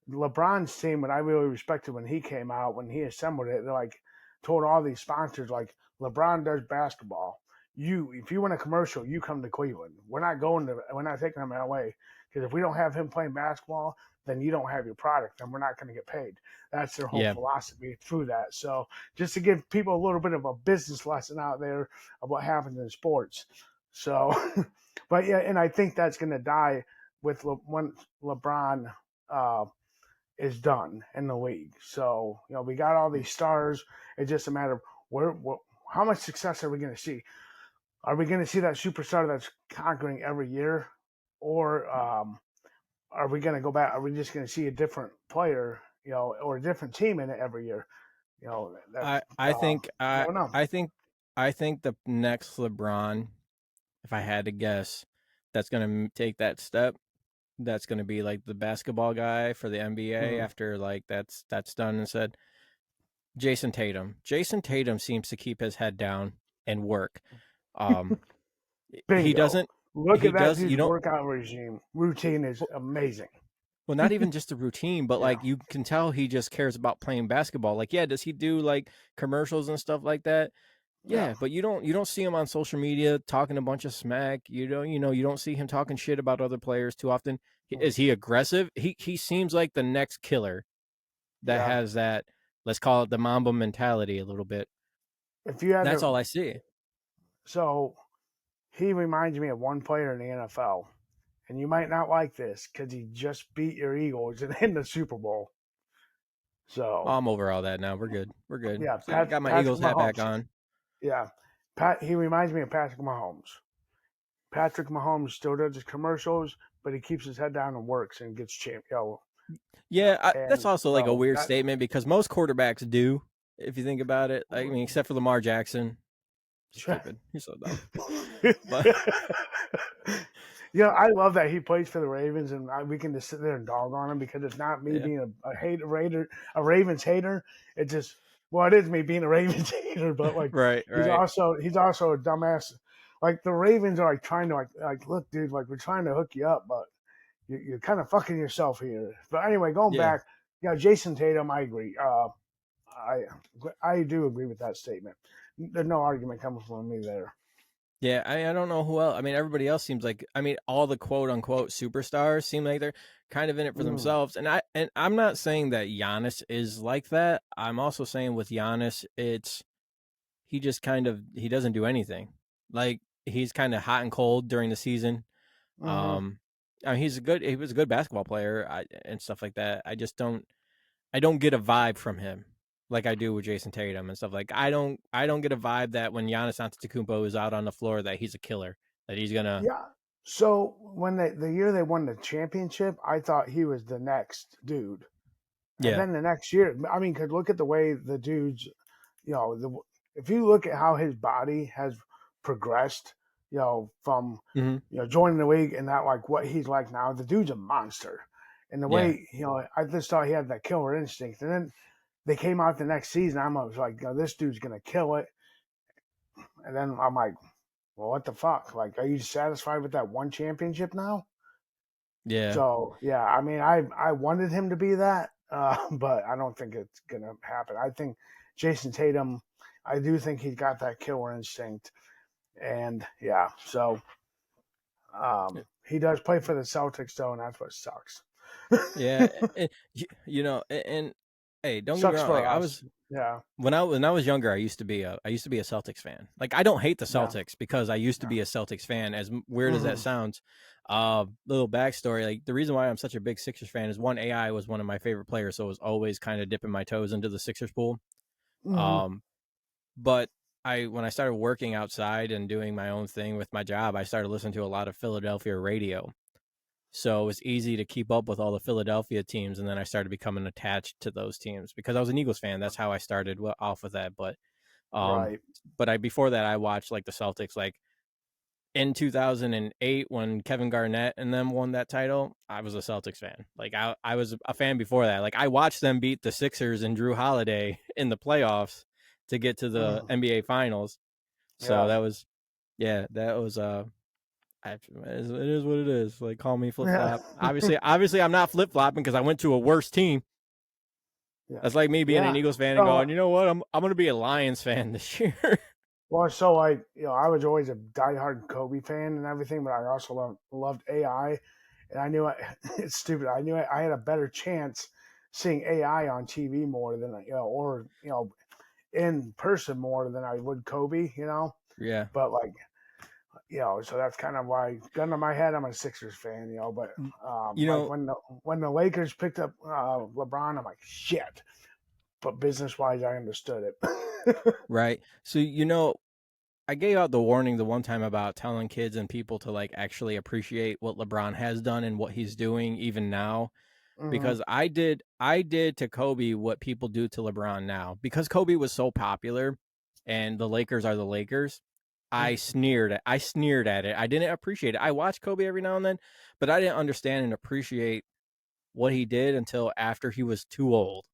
LeBron's team, what I really respected when he came out, when he assembled it, they're like told all these sponsors like LeBron does basketball. If you want a commercial, you come to Cleveland. We're not taking him LA because if we don't have him playing basketball, then you don't have your product and we're not going to get paid. That's their whole Yeah. philosophy through that. So just to give people a little bit of a business lesson out there of what happens in sports. So, but yeah, and I think that's going to die with when LeBron is done in the league. So, we got all these stars. It's just a matter of how much success are we going to see? Are we going to see that superstar that's conquering every year, or are we going to go back? Are we just going to see a different player, or a different team in it every year? I think I don't know. I think the next LeBron, if I had to guess, that's going to take that step. That's going to be like the basketball guy for the NBA after like that's done and said. Jason Tatum. Jason Tatum seems to keep his head down and work. Bingo. He doesn't. Look he at that does. dude's You don't. workout routine is amazing. Well, not even just the routine, but Yeah. like you can tell he just cares about playing basketball. Like, yeah, does he do like commercials and stuff like that? Yeah, but you don't see him on social media talking a bunch of smack. You don't see him talking shit about other players too often. Is he aggressive? He seems like the next killer that has that, let's call it the Mamba mentality a little bit. If you had That's all I see. So he reminds me of one player in the NFL, and you might not like this because he just beat your Eagles in the Super Bowl. So I'm over all that now. We're good. Yeah, So I got my Patrick Eagles hat back Mahomes. on. Yeah, he reminds me of Patrick Mahomes. Patrick Mahomes still does his commercials, but he keeps his head down and works and gets Yeah, that's also like a weird that- statement because most quarterbacks do, if you think about it. I mean, except for Lamar Jackson. Stupid. He's so dumb. But I love that he plays for the Ravens, and we can just sit there and dog on him because it's not me being a Ravens hater. It's just, it is me being a Ravens hater, but like, right. he's also a dumbass. Like the Ravens are like trying to like look, dude, like we're trying to hook you up, but you're kind of fucking yourself here. But anyway, going back, Jason Tatum, I agree. I do agree with that statement. There's no argument coming from me there. Yeah, I don't know who else. I mean, everybody else seems like, all the quote unquote superstars seem like they're kind of in it for themselves. And I'm not saying that Giannis is like that. I'm also saying with Giannis, he just he doesn't do anything. Like he's kind of hot and cold during the season. I mean, he was a good basketball player and stuff like that. I don't get a vibe from him like I do with Jason Tatum and stuff. Like I don't get a vibe that when Giannis Antetokounmpo is out on the floor that he's a killer, that he's gonna. Yeah. So when the year they won the championship, I thought he was the next dude. And then the next year, I mean, could look at the way the dudes, if you look at how his body has progressed, from joining the league and that like what he's like now, the dude's a monster. And the way I just thought he had that killer instinct. And then they came out the next season. I was like, this dude's gonna kill it. And then I'm like, well, what the fuck? Like, are you satisfied with that one championship now? Yeah. So I mean, I wanted him to be that, but I don't think it's gonna happen. I think Jason Tatum, I do think he's got that killer instinct, and so he does play for the Celtics though, and that's what sucks. Yeah, and hey, don't get me wrong. Like, I was when I was younger, I used to be a Celtics fan. Like I don't hate the Celtics because I used to be a Celtics fan. As weird as that sounds, little backstory. Like the reason why I'm such a big Sixers fan is one, AI was one of my favorite players, so I was always kind of dipping my toes into the Sixers pool. But when I started working outside and doing my own thing with my job, I started listening to a lot of Philadelphia radio. So it was easy to keep up with all the Philadelphia teams, and then I started becoming attached to those teams because I was an Eagles fan. That's how I started off with that. But, before that, I watched like the Celtics. Like in 2008, when Kevin Garnett and them won that title, I was a Celtics fan. Like I was a fan before that. Like I watched them beat the Sixers and Drew Holiday in the playoffs to get to the NBA Finals. So that was. It is what it is. Like, call me flip flop. Obviously, I'm not flip flopping because I went to a worse team. That's like me being an Eagles fan and going, you know what? I'm going to be a Lions fan this year. Well, so I was always a diehard Kobe fan and everything, but I also loved AI, and I knew it's stupid. I knew I had a better chance seeing AI on TV more than or in person more than I would Kobe. Yeah. But like. So that's kind of why, gun to my head, I'm a Sixers fan, but like when the Lakers picked up LeBron, I'm like, shit. but business-wise, I understood it. Right. So, I gave out the warning the one time about telling kids and people to like actually appreciate what LeBron has done and what he's doing even now. Mhm. Because I did to Kobe what people do to LeBron now. Because Kobe was so popular and the Lakers are the Lakers, I sneered at it. I didn't appreciate it. I watched Kobe every now and then, but I didn't understand and appreciate what he did until after he was too old.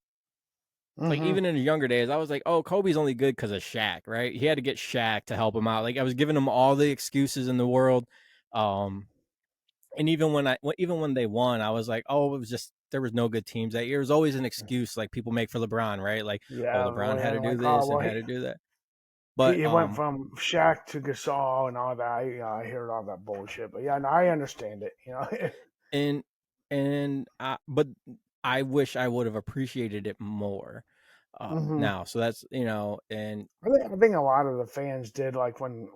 Like, Mhm. even in his younger days, I was like, oh, Kobe's only good because of Shaq, right? He had to get Shaq to help him out. Like, I was giving him all the excuses in the world. And even when they won, I was like, oh, it was just there was no good teams that year. It was always an excuse like people make for LeBron, right? Like, oh, Yeah, LeBron had to do like, oh this and well, had to do that. he, But he went from Shaq to Gasol and all that. I heard all that bullshit, but yeah, no, I understand it. but I wish I would have appreciated it more. Mhm. Now, so that's and I think a lot of the fans did, like when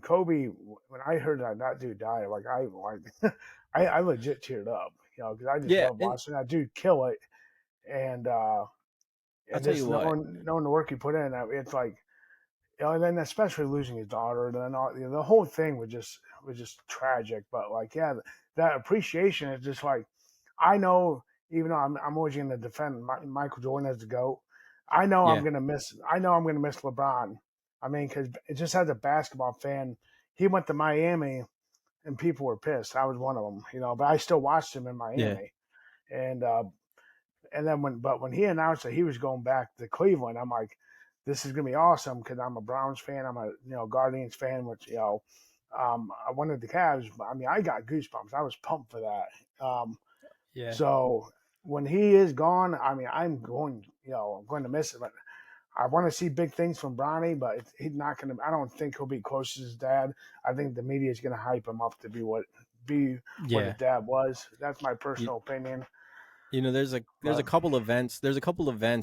Kobe, when I heard that dude died, like I legit teared up, because I just yeah, love and watching that dude kill it, and I'll and tell you just what, knowing the work he put in, it's like, and then especially losing his daughter, and then the whole thing was just tragic. But like, yeah, that appreciation is just like, I know, even though I'm always going to defend Michael Jordan as the GOAT, I know I'm yeah, going to miss. I know I'm going to miss LeBron. I mean, because just as a basketball fan, he went to Miami and people were pissed. I was one of them, but I still watched him in yeah, Miami. And then when he announced that he was going back to Cleveland, I'm like, this is gonna be awesome because I'm a Browns fan. I'm a Guardians fan, which I wanted the Cavs. But I mean, I got goosebumps. I was pumped for that. yeah. So when he is gone, I mean, I'm going to miss it. But I want to see big things from Bronny, but he's not going to. I don't think he'll be close to his dad. I think the media is going to hype him up to be what his Yeah. dad was. That's my personal opinion. There's a But couple events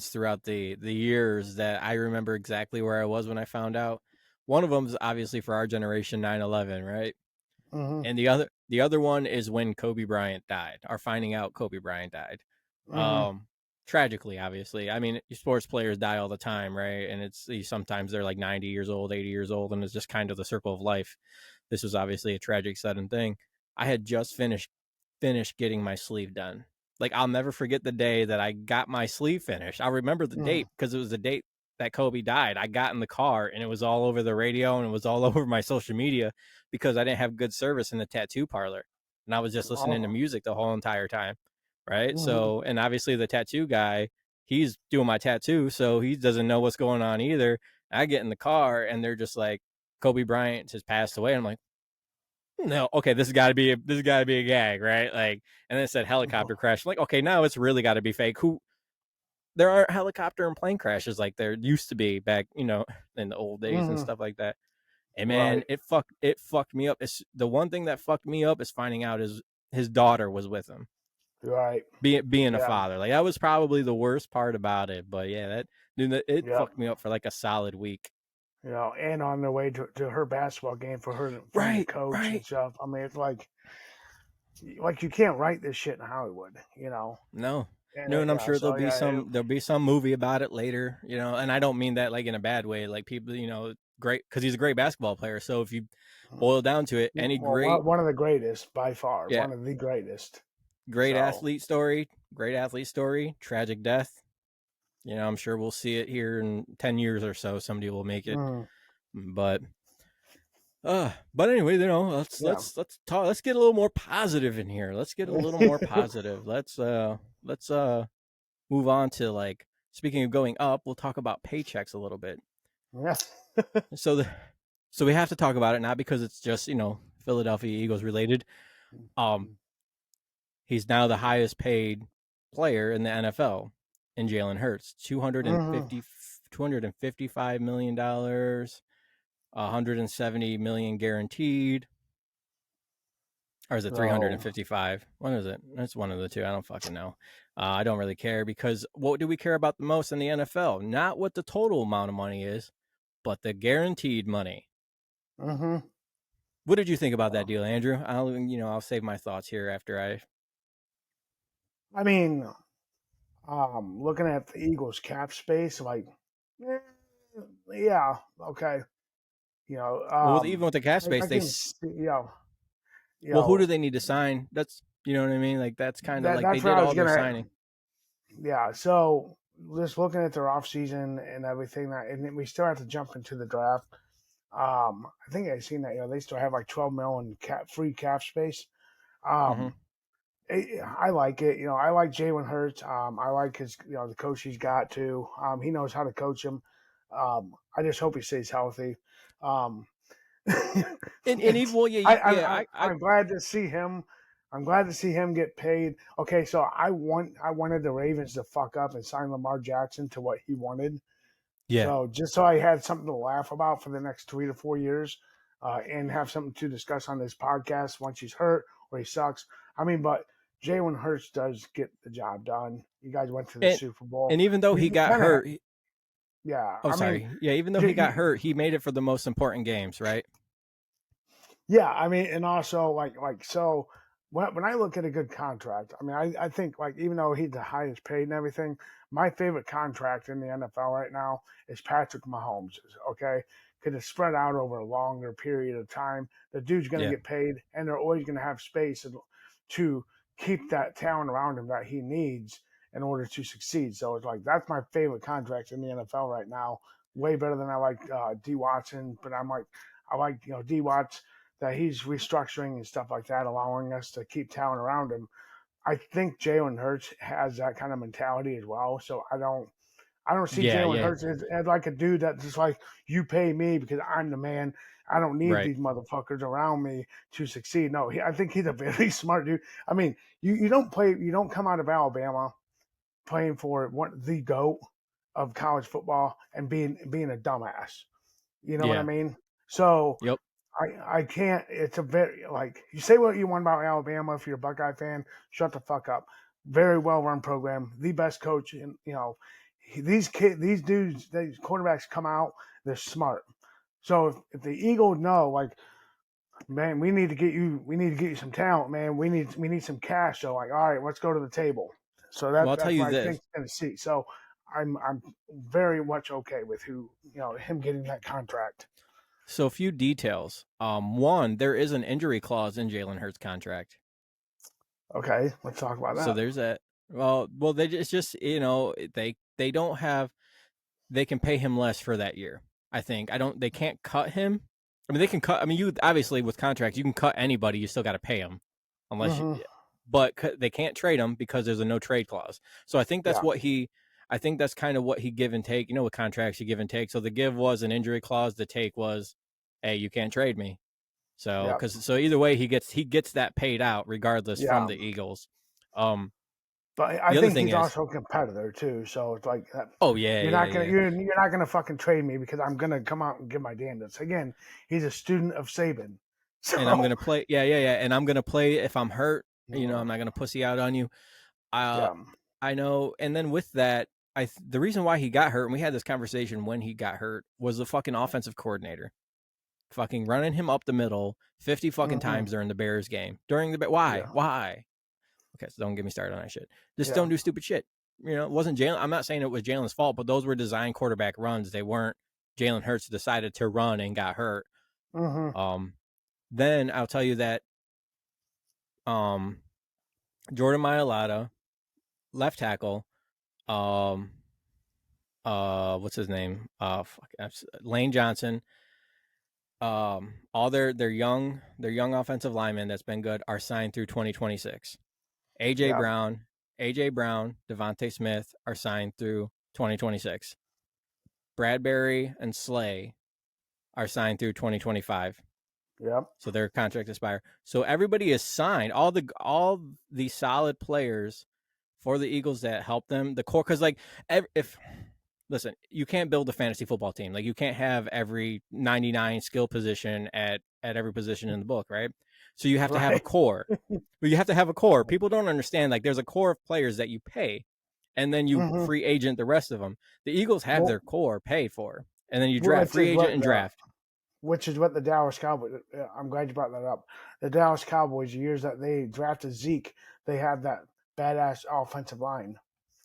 throughout the years that I remember exactly where I was when I found out. One of them is obviously for our generation 9/11, right? mm-hmm, And the other one is when Kobe Bryant died, or finding out Kobe Bryant died. mm-hmm, Tragically, obviously. I mean, sports players die all the time, right? And sometimes they're like 90 years old, 80 years old, and it's just kind of the circle of life. This was obviously a tragic, sudden thing. I had just finished getting my sleeve done. Like, I'll never forget the day that I got my sleeve finished. I remember the mm-hmm. date because it was the date that Kobe died. I got in the car and it was all over the radio and it was all over my social media because I didn't have good service in the tattoo parlor. And I was just listening to Oh, music the whole entire time. Right. mm-hmm. So, and obviously the tattoo guy, he's doing my tattoo. So he doesn't know what's going on either. I get in the car and they're just like, Kobe Bryant has passed away. I'm like, no, okay, this has got to be a gag, right? Like, and then it said helicopter crash. I'm like, okay, now it's really got to be fake. There aren't helicopter and plane crashes like there used to be back, in the old days and Mm-hmm. stuff like that. And man, Right, it fucked me up. It's the one thing that fucked me up is finding out his daughter was with him, right. being a Yeah, father. Like, that was probably the worst part about it. But yeah, it yeah. fucked me up for like a solid week. And on their way to her basketball game for him to Right, coach and right. stuff. I mean, it's like you can't write this shit in Hollywood. No. And No, and I'm yeah, sure so yeah, there'll be some movie about it later, and I don't mean that like in a bad way. Like, people, great, because he's a great basketball player. So if you boil down to it, any well, one of the greatest by far, yeah, one of the greatest. great So athlete story, tragic death. I'm sure we'll see it here in 10 years or so. Somebody will make it. mm, But but anyway, yeah, let's talk. Let's get a little more positive in here. Let's get a little more positive. Let's move on to, like, speaking of going up, we'll talk about paychecks a little bit. yeah. So we have to talk about it, not because it's just, Philadelphia Eagles related. Um he's now the highest paid player in the NFL in Jalen Hertz. Mm-hmm. $255 million, 170 million guaranteed. Or is it So 355? What is it? That's one of the two. I don't fucking know. I don't really care, because what do we care about the most in the NFL? Not what the total amount of money is, but the guaranteed money. mm-hmm. What did you think about that deal, Andrew? I'll save my thoughts here after I. I mean, looking at the Eagles cap space, like, eh, yeah, okay, you know, Well, even with the cap space, I can see, you well, who do know, they need to sign? That's, you know what I mean? Like, that's kind of like they that's where did I was all their gonna, signing. yeah. So just looking at their off season and everything, and then we still have to jump into the draft. I think I've seen that, they still have like 12 mil in free cap space. Hmm. Um, I like it. I like Jalen Hertz. I like his, the coach he's got too. He knows how to coach him. I just hope he stays healthy. Um, And even, it's, well, I'm glad to see him. I'm glad to see him get paid. Okay, so I wanted the Ravens to fuck up and sign Lamar Jackson to what he wanted. yeah. So just so I had something to laugh about for the next 3 to 4 years, and have something to discuss on this podcast once he's hurt or he sucks. I mean, but Jalen Hurts does get the job done. You guys went to the And Super Bowl. and even though he got Kinda, hurt, yeah. oh, I mean, sorry. Yeah, even though he got hurt, he made it for the most important games, right? yeah. I mean, and also so when I look at a good contract, I mean, I think like even though he's the highest paid and everything, my favorite contract in the NFL right now is Patrick Mahomes. Okay, because it's spread out over a longer period of time. The dude's going to Yeah. get paid, and they're always going to have space to keep that talent around him that he needs in order to succeed. So it's like that's my favorite contract in the NFL right now. Way better than I like D Watson, but I like D Watts that he's restructuring and stuff like that, allowing us to keep talent around him. I think Jalen Hurts has that kind of mentality as well. So I don't see Yeah, Jalen yeah. Hurts as like a dude that's just like, you pay me because I'm the man. I don't need Right. these motherfuckers around me to succeed. No, I think he's a very smart dude. I mean, you don't come out of Alabama playing for the GOAT of college football and being a dumbass. You know what I Yeah. mean? So Yep. I can't. It's a very, like, you say what you want about Alabama. If you're a Buckeye fan, shut the fuck up. Very well run program, the best coach. And these dudes, these quarterbacks come out, they're smart. So if the Eagles know, like, man, we need to get you some talent, man. We need some cash. So like, all right, let's go to the table. So Well, I'll tell that's you what I think this. going to see. So I'm very much okay with him getting that contract. So a few details. One, there is an injury clause in Jalen Hurts' contract. Okay, let's talk about So that. there's that. Well, it's just they don't have, they can pay him less for that year. I think they can't cut him. I mean, they can cut. I mean, you obviously with contracts you can cut anybody. You still got to pay him, unless you. Mm-hmm. But they can't trade him because there's a no trade clause. So I think that's Yeah. I think that's kind of what he give and take. With contracts you give and take. So the give was an injury clause. The take was, hey, you can't trade me. So Yeah. so either way he gets that paid out regardless from Yeah. the Eagles. But I The other think thing he's is, also a competitor too. So it's like, oh yeah, you're yeah, not gonna yeah. you're not gonna fucking trade me because I'm gonna come out and give my damnedest. Again, he's a student of Saban. And I'm So gonna play, and I'm gonna play if I'm hurt. I'm not gonna pussy out on you. yeah. I know. And then with that, the reason why he got hurt, and we had this conversation when he got hurt, was the fucking offensive coordinator fucking running him up the middle 50 fucking Mm-hmm. times during the Bears game. Why? Okay, so don't get me started on that shit. Just Yeah. don't do stupid shit. It wasn't Jalen. I'm not saying it was Jalen's fault, but those were design quarterback runs. They weren't Jalen Hurts decided to run and got hurt. Mm-hmm. Then I'll tell you that Jordan Mailata, left tackle, what's his name? Lane Johnson. All their young offensive linemen that's been good are signed through 2026. AJ Yeah. Brown, Devontae Smith are signed through 2026. Bradbury and Slay are signed through 2025. Yep. So their contract expire. So everybody is signed. All the solid players for the Eagles that help them, the core, because listen, you can't build a fantasy football team. Like, you can't have every 99 skill position at every position in the book, right? So you have to have a core. But you have to have a core. People don't understand, like, there's a core of players that you pay, and then you Mm-hmm. free agent the rest of them. The Eagles have their core paid for, and then you Which free is agent and draft. Which is what the Dallas Cowboys. I'm glad you brought that up. The Dallas Cowboys, years that they drafted Zeke, they had that badass offensive line.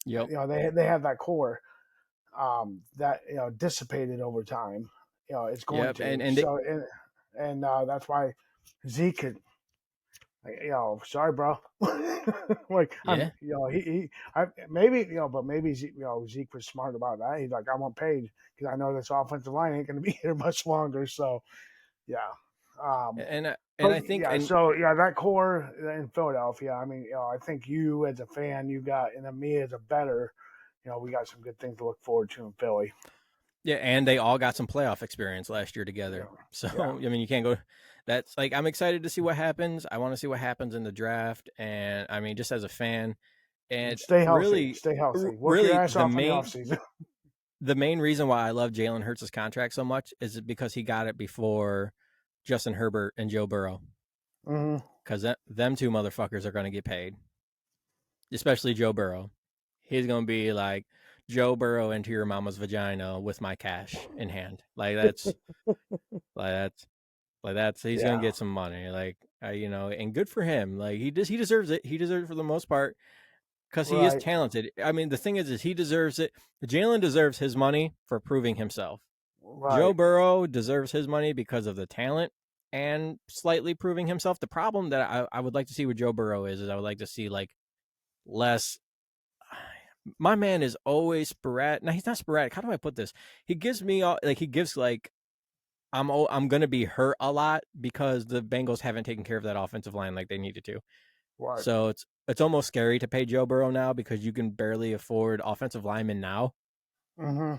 Yep. You know, they have that core that dissipated over time. You know, it's going Yep. to. And So and that's why Zeke could. Like, sorry, bro. Like, yeah. maybe, but maybe Zeke was smart about that. He's like, I want paid because I know this offensive line ain't going to be here much longer. So, yeah. And I think that core in Philadelphia. I mean, I think you as a fan, you got, and me as a bettor, we got some good things to look forward to in Philly. yeah, and they all got some playoff experience last year together. Yeah. So Yeah. I mean, you can't go. That's like I'm excited to see what happens. I want to see what happens in the draft, and I mean, just as a fan, and Stay healthy. really, Stay healthy. Work really your ass the off in the main offseason. the main reason why I love Jalen Hurts' contract so much is because he got it before Justin Herbert and Joe Burrow. Because them two motherfuckers are going to get paid, especially Joe Burrow. He's going to be like Joe Burrow into your mama's vagina with my cash in hand. He's going to get some money. And good for him. Like he deserves it. He deserves it for the most part because he is talented. I mean, the thing is he deserves it. Jalen deserves his money for proving himself. Right. Joe Burrow deserves his money because of the talent and slightly proving himself. The problem that I would like to see with Joe Burrow is I would like to see less. My man is always sporadic. Now he's not sporadic. How do I put this? He gives me I'm going to be hurt a lot because the Bengals haven't taken care of that offensive line like they needed to. Right. So it's almost scary to pay Joe Burrow now because you can barely afford offensive linemen now. Mm-hmm.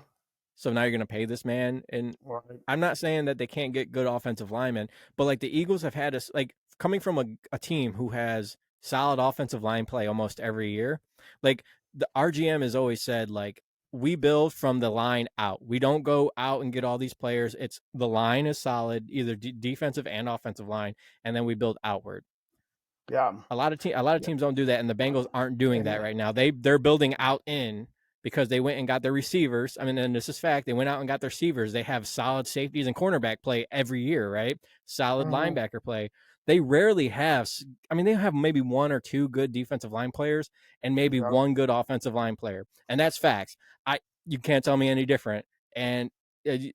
So now you're going to pay this man. And I'm not saying that they can't get good offensive linemen, but the Eagles have had us coming from a team who has solid offensive line play almost every year. The RGM has always said, we build from the line out. We don't go out and get all these players. It's the line is solid, either defensive and offensive line, and then we build outward. Yeah. A lot of teams don't do that, and the Bengals aren't doing that right now. They're building out in because they went and got their receivers. I mean, and this is fact. They went out and got their receivers. They have solid safeties and cornerback play every year, right? Solid linebacker play. They rarely have. I mean, they have maybe one or two good defensive line players and maybe one good offensive line player, and that's facts. You can't tell me any different. And you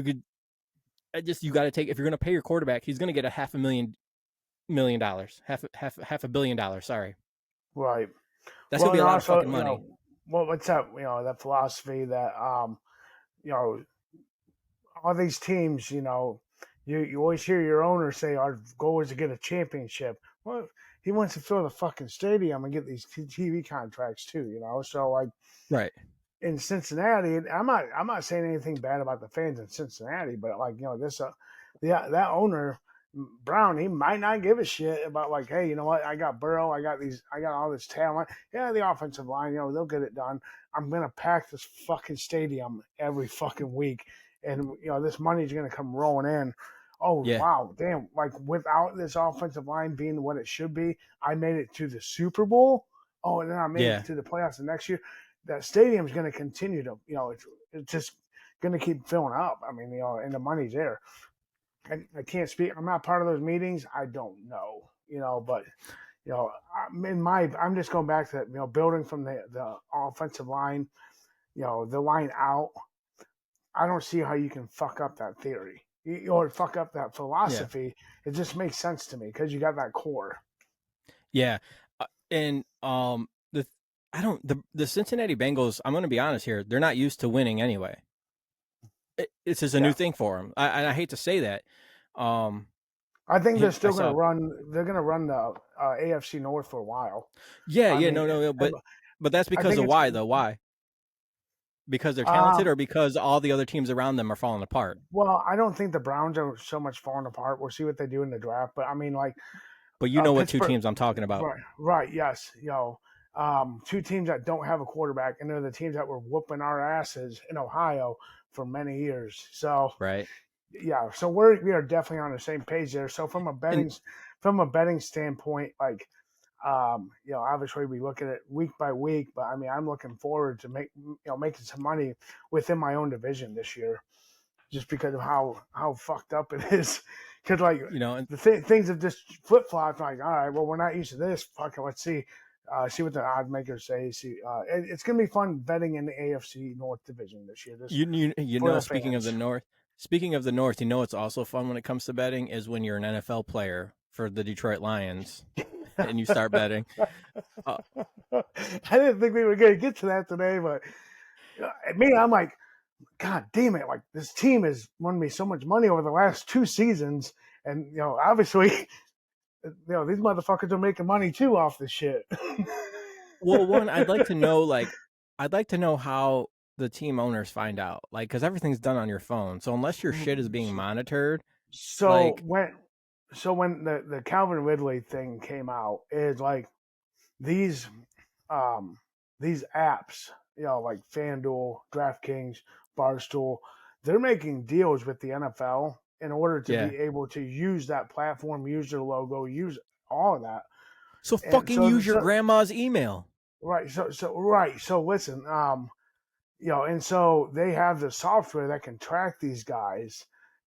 got to take, if you're going to pay your quarterback, he's going to get a $500,000 $500 million. Sorry. Right. That's going to be a lot of fucking money. What's up? That philosophy that, all these teams, you always hear your owner say our goal is to get a championship. Well, he wants to fill the fucking stadium and get these TV contracts too, So right. In Cincinnati, I'm not saying anything bad about the fans in Cincinnati, but that owner Brown, he might not give a shit about hey, you know what? I got Burrow, I got all this talent. Yeah, the offensive line, they'll get it done. I'm gonna pack this fucking stadium every fucking week, and this money's gonna come rolling in. Oh yeah. Wow, damn! Without this offensive line being what it should be, I made it to the Super Bowl. Oh, and then I made it to the playoffs the next year. That stadium's gonna continue to, it's just gonna keep filling up. I mean, and the money's there. I can't speak. I'm not part of those meetings. I don't know, but, I'm just going back to, building from the offensive line, the line out. I don't see how you can fuck up that theory or fuck up that philosophy. Yeah. It just makes sense to me because you got that core. Yeah. And, the Cincinnati Bengals, I'm going to be honest here. They're not used to winning anyway. It's just a new thing for them. I hate to say that. I think they're still going to run. They're going to run the AFC North for a while. Yeah, no. But that's because of why, though. Why? Because they're talented, or because all the other teams around them are falling apart? Well, I don't think the Browns are so much falling apart. We'll see what they do in the draft. But I mean, But you know what two teams I'm talking about? Right. Yes. Two teams that don't have a quarterback, and they're the teams that were whooping our asses in Ohio for many years. So right. Yeah, so we are definitely on the same page there. So from a betting standpoint, obviously we look at it week by week, but I mean I'm looking forward to making some money within my own division this year, just because of how fucked up it is. Because things have just flip flopped. All right, well we're not used to this. Fuck it, let's see. See what the odds makers say. It's going to be fun betting in the AFC North Division this year. You know, speaking of the North, you know what's also fun when it comes to betting is when you're an NFL player for the Detroit Lions and you start betting. I didn't think we were going to get to that today, but me, I'm like, God damn it! Like this team has won me so much money over the last 2 seasons, and obviously. These motherfuckers are making money too off this shit. Well, one, I'd like to know how the team owners find out, like, because everything's done on your phone. So unless your shit is being monitored, when the Calvin Ridley thing came out, is like these apps, like FanDuel, DraftKings, Barstool, they're making deals with the NFL in order to be able to use that platform, use their logo, use all of that. So use your grandma's email. Right. So listen, and so they have the software that can track these guys,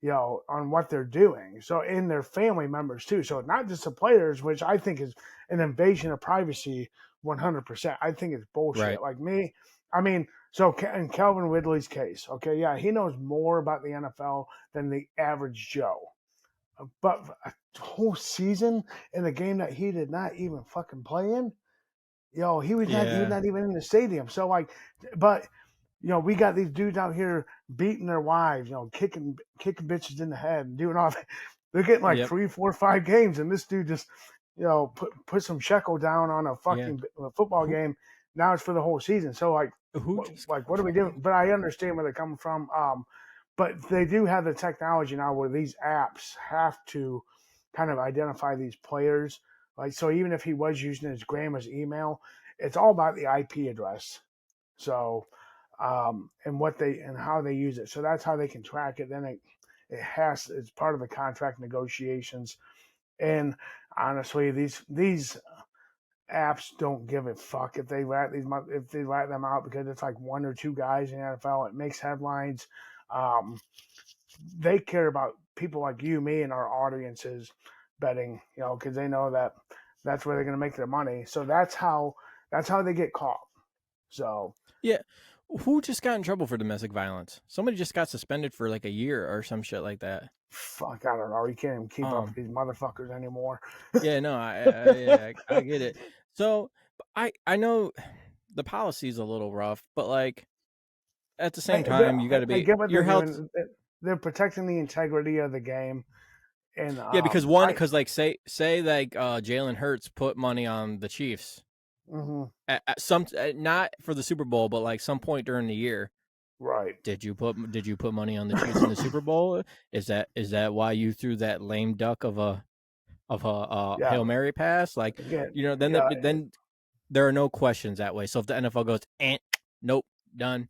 on what they're doing. So in their family members too. So not just the players, which I think is an invasion of privacy 100%. I think it's bullshit. Right. Like me, I mean, so in Calvin Ridley's case, okay, yeah, he knows more about the NFL than the average Joe. But a whole season in a game that he did not even fucking play in, he was not even in the stadium. So like, but we got these dudes out here beating their wives, kicking bitches in the head and doing all that. They're getting like 3, 4, 5 games, and this dude just put some shekel down on a fucking football game. Now it's for the whole season. So like, what are we doing? But I understand where they're coming from. But they do have the technology now where these apps have to kind of identify these players. Like, so even if he was using his grandma's email, it's all about the IP address. So, and how they use it. So that's how they can track it. Then it's part of the contract negotiations. And honestly, these apps don't give a fuck if they rat them out, because it's like 1 or 2 guys in the NFL. It makes headlines. They care about people like you, me, and our audiences betting, because they know that that's where they're going to make their money. So that's how they get caught. So yeah, who just got in trouble for domestic violence? Somebody just got suspended for like a year or some shit like that. Fuck, I don't know. You can't even keep up with these motherfuckers anymore. Yeah, no, I get it. So I know the policy's a little rough, but like at the same time, you got to be your health. They're protecting the integrity of the game, and because like say like Jalen Hertz put money on the Chiefs, at some not for the Super Bowl, but like some point during the year. Right. Did you put money on the Chiefs in the Super Bowl? Is that why you threw that lame duck of a Hail Mary pass? Like, then there are no questions that way. So if the NFL goes, nope, done.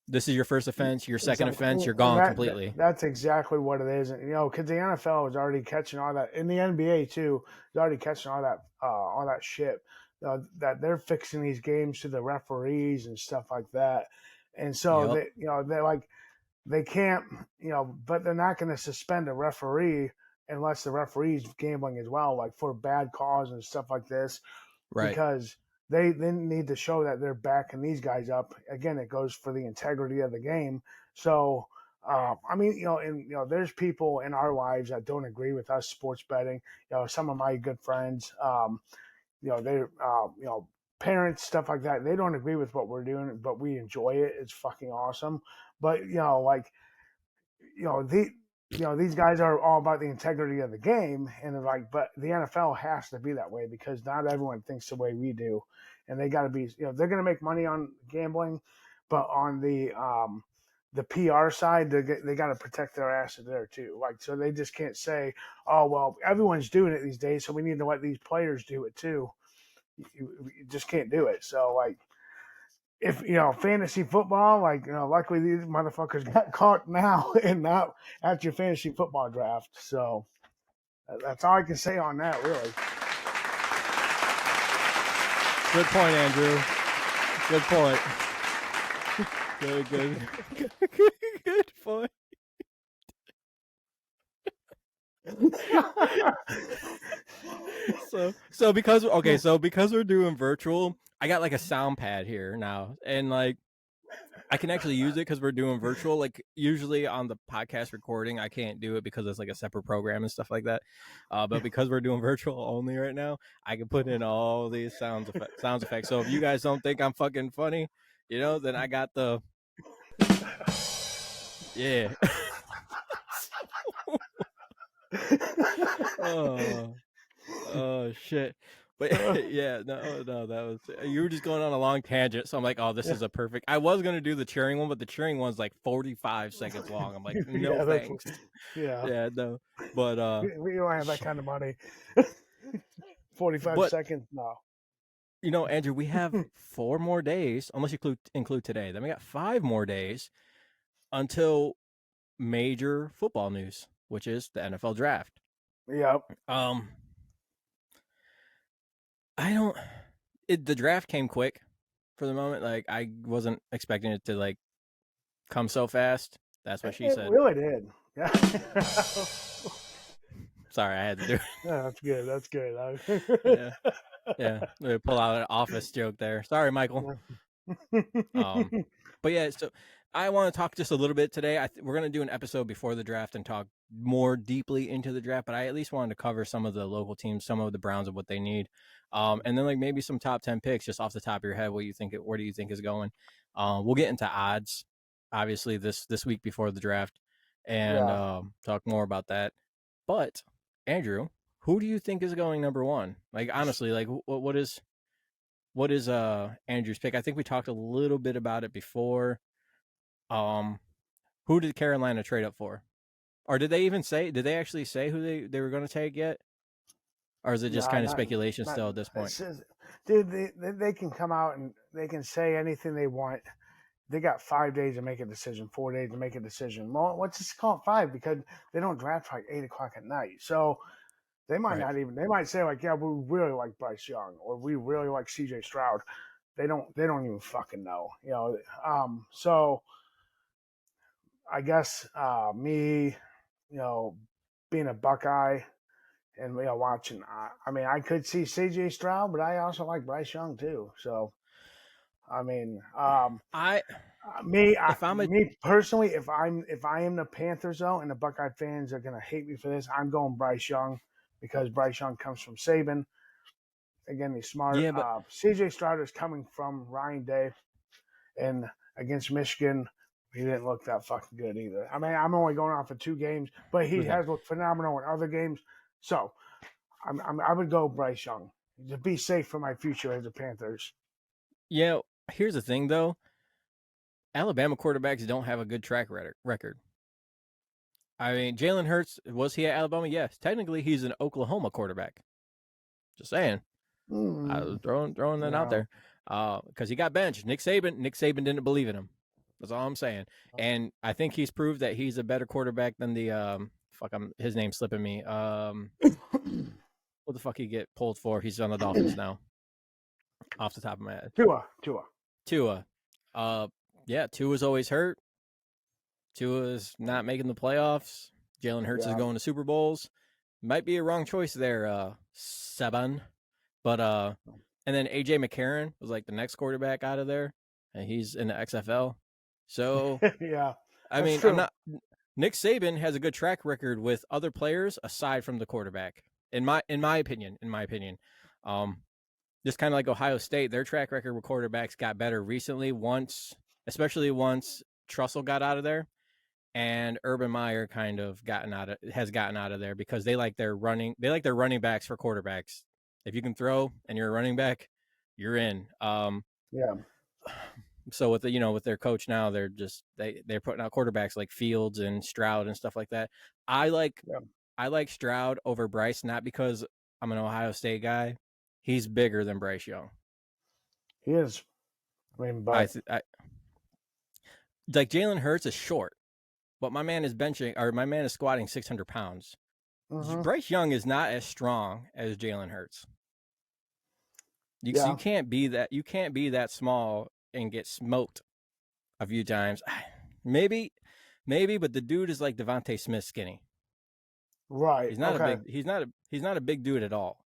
This is your first offense. Your second offense, you're gone completely. That's exactly what it is. And, because the NFL is already catching all that, in the NBA too, is already catching all that shit. That they're fixing these games to the referees and stuff like that. And so they're like, they can't, but they're not going to suspend a referee unless the referee's gambling as well, like for bad calls and stuff like this. Right. Because they then need to show that they're backing these guys up. Again, it goes for the integrity of the game. So, there's people in our lives that don't agree with us sports betting. Some of my good friends, they're, parents, stuff like that. They don't agree with what we're doing, but we enjoy it. It's fucking awesome. But, these guys are all about the integrity of the game, and they're like, but the NFL has to be that way because not everyone thinks the way we do, and they got to be, they're going to make money on gambling, but on the PR side, they got to protect their asses there too. Like, so they just can't say, oh well, everyone's doing it these days, so we need to let these players do it too. You just can't do it. So like, if fantasy football, like luckily these motherfuckers got caught now and not at your fantasy football draft. So that's all I can say on that, really. Good point, Andrew. Good point. Good. Good point. So because we're doing virtual, I got like a sound pad here now, and like I can actually use it because we're doing virtual. Like usually on the podcast recording, I can't do it because it's like a separate program and stuff like that. But because we're doing virtual only right now, I can put in all these sounds effects. So if you guys don't think I'm fucking funny, then I got the yeah. Oh shit. But yeah, no, that was you were just going on a long tangent. So I'm like, oh, this is a perfect. I was gonna do the cheering one, but the cheering one's like 45 seconds long. I'm like, no thanks. Yeah, no. But we don't have that kind of money. 45 seconds, no. Andrew, we have 4 more days, unless you include today. Then we got 5 more days until major football news, which is the NFL draft. Yep. The draft came quick for the moment. Like I wasn't expecting it to like come so fast. That's what she said. It really did. Yeah. Sorry, I had to do it. Yeah, that's good. Yeah. Pull out an office joke there. Sorry, Michael. But yeah, so I want to talk just a little bit today. We're going to do an episode before the draft and talk more deeply into the draft, but I at least wanted to cover some of the local teams, some of the Browns and what they need. And then like maybe some top 10 picks just off the top of your head. Where do you think is going? We'll get into odds, obviously this week before the draft, and talk more about that. But Andrew, who do you think is going number 1? Like honestly, like what is Andrew's pick? I think we talked a little bit about it before. Who did Carolina trade up for? Or did they actually say who they were going to take yet? Or is it just kind of speculation still at this point? Dude, they can come out and they can say anything they want. They got 5 days to make a decision, 4 days to make a decision. Well, let's just call it 5 because they don't draft like 8 o'clock at night. So they might not even. They might say like, yeah, we really like Bryce Young or we really like C.J. Stroud. They don't even fucking know. So I guess me, being a Buckeye and watching. I mean, I could see C.J. Stroud, but I also like Bryce Young too. So, I mean, me personally, if I am the Panthers though, and the Buckeye fans are gonna hate me for this, I'm going Bryce Young because Bryce Young comes from Saban. Again, he's smart. Yeah, but C.J. Stroud is coming from Ryan Day, and against Michigan, he didn't look that fucking good either. I mean, I'm only going off of 2 games, but he has looked phenomenal in other games. So, I would go Bryce Young to be safe for my future as the Panthers. Yeah, here's the thing though. Alabama quarterbacks don't have a good track record. I mean, Jalen Hertz, was he at Alabama? Yes. Technically, he's an Oklahoma quarterback. Just saying. I was throwing that out there. Because he got benched. Nick Saban didn't believe in him. That's all I'm saying. And I think he's proved that he's a better quarterback than the his name's slipping me. What the fuck he get pulled for? He's on the Dolphins now. Off the top of my head. Tua. Yeah, Tua's always hurt. Tua's not making the playoffs. Jalen Hurts is going to Super Bowls. Might be a wrong choice there, Saban. But and then AJ McCarron was like the next quarterback out of there, and he's in the XFL. So I mean, true. Nick Saban has a good track record with other players aside from the quarterback. In my opinion. Just kind of like Ohio State, their track record with quarterbacks got better recently especially once Trussell got out of there, and Urban Meyer kind of has gotten out of there because they like their running backs for quarterbacks. If you can throw and you're a running back, you're in. So with with their coach now, they're putting out quarterbacks like Fields and Stroud and stuff like that. I like Stroud over Bryce, not because I'm an Ohio State guy. He's bigger than Bryce Young. He is. I mean, but like Jalen Hurts is short, but my man is squatting 600 pounds. Mm-hmm. Bryce Young is not as strong as Jalen Hurts. You can't be that. You can't be that small and get smoked a few times. Maybe, but the dude is like Devontae Smith skinny. Right. He's not a big dude at all.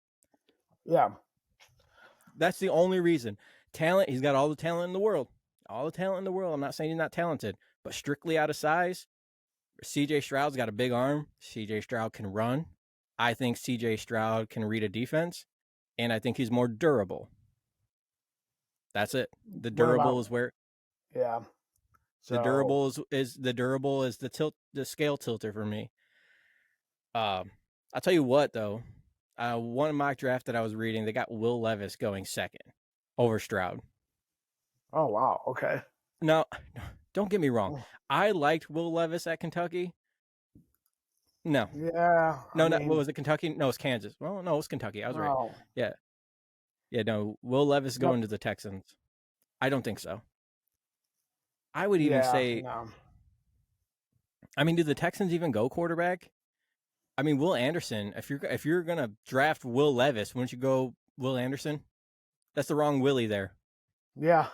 Yeah. That's the only reason. Talent, he's got all the talent in the world. All the talent in the world. I'm not saying he's not talented, but strictly out of size, CJ Stroud's got a big arm. CJ Stroud can run. I think CJ Stroud can read a defense, and I think he's more durable. That's it. The durable is where Yeah. the durable is the scale tilter for me. I'll tell you what though. One mock draft that I was reading, they got Will Levis going second over Stroud. Oh wow, okay. Now, don't get me wrong. I liked Will Levis at Kentucky. No. Yeah. No, what was it? Kentucky? No, it's Kansas. Well, no, it was Kentucky. I was right. Yeah. Yeah, no. Will Levis going to the Texans? I don't think so. I would even say. No. I mean, do the Texans even go quarterback? I mean, Will Anderson. If you're gonna draft Will Levis, wouldn't you go Will Anderson? That's the wrong Willie there. Yeah.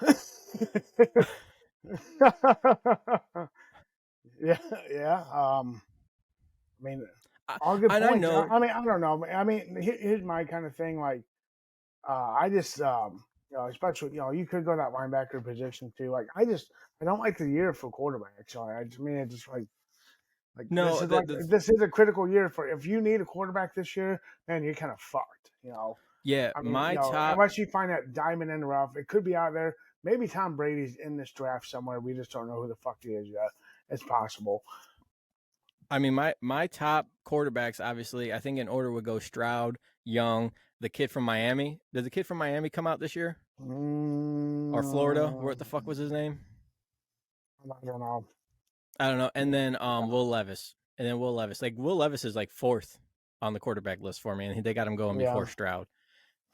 Yeah. I mean, all good points. I know. I mean, I don't know. I mean, here's my kind of thing. Like, I just, especially, you could go that linebacker position too. Like, I don't like the year for quarterbacks. It's just like no, this is a critical year for if you need a quarterback this year, man, you're kind of fucked. Yeah, I mean, top, unless you find that diamond in the rough, it could be out there. Maybe Tom Brady's in this draft somewhere. We just don't know who the fuck he is yet. It's possible. I mean, my top quarterbacks, obviously, I think in order would go Stroud, Young, the kid from Miami. Did the kid from Miami come out this year? Or Florida? What the fuck was his name? I don't know. And then Will Levis. And then Will Levis. Like, Will Levis is like fourth on the quarterback list for me, and they got him going before Stroud.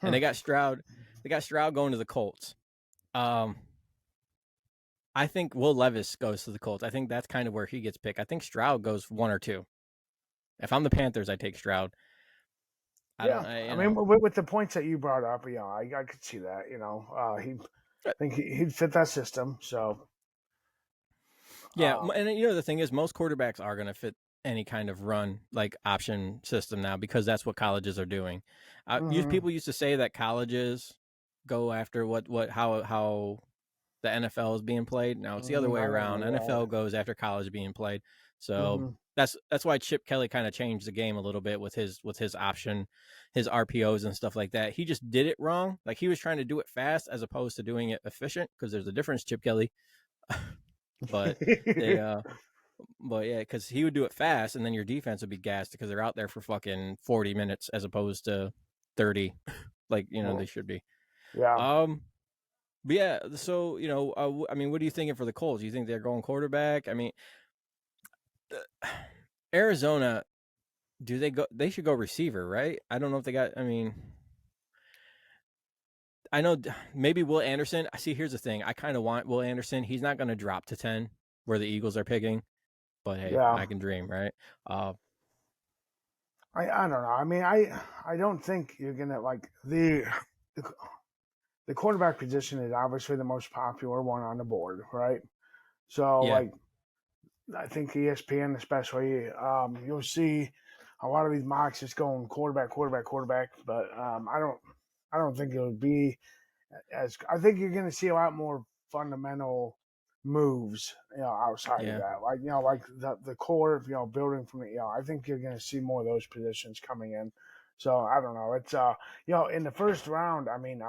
And they got Stroud going to the Colts. I think Will Levis goes to the Colts. I think that's kind of where he gets picked. I think Stroud goes 1 or 2. If I'm the Panthers, I take Stroud. I mean, with the points that you brought up, I could see that. I think he'd fit that system. So, yeah, and the thing is, most quarterbacks are going to fit any kind of run like option system now because that's what colleges are doing. People used to say that colleges go after how the NFL is being played. Now it's the other way around. NFL goes after college being played. So that's why Chip Kelly kind of changed the game a little bit with his option, his RPOs and stuff like that. He just did it wrong. Like he was trying to do it fast as opposed to doing it efficient because there's a difference, Chip Kelly. But because he would do it fast and then your defense would be gassed because they're out there for fucking 40 minutes as opposed to 30 like they should be. Yeah. But yeah, so I mean, what are you thinking for the Colts? You think they're going quarterback? I mean, Arizona, they should go receiver, right? I don't know if they got. I mean, I know maybe Will Anderson. See, here's the thing. I kind of want Will Anderson. He's not going to drop to 10 where the Eagles are picking, but hey, I can dream, right? I don't know. I mean, I don't think you're gonna like the quarterback position is obviously the most popular one on the board, right? So, I think ESPN especially, you'll see a lot of these mocks just going quarterback, but I don't think it would be I think you're going to see a lot more fundamental moves, outside of that, like the core, building from the, I think you're going to see more of those positions coming in. So I don't know. It's in the first round. I mean,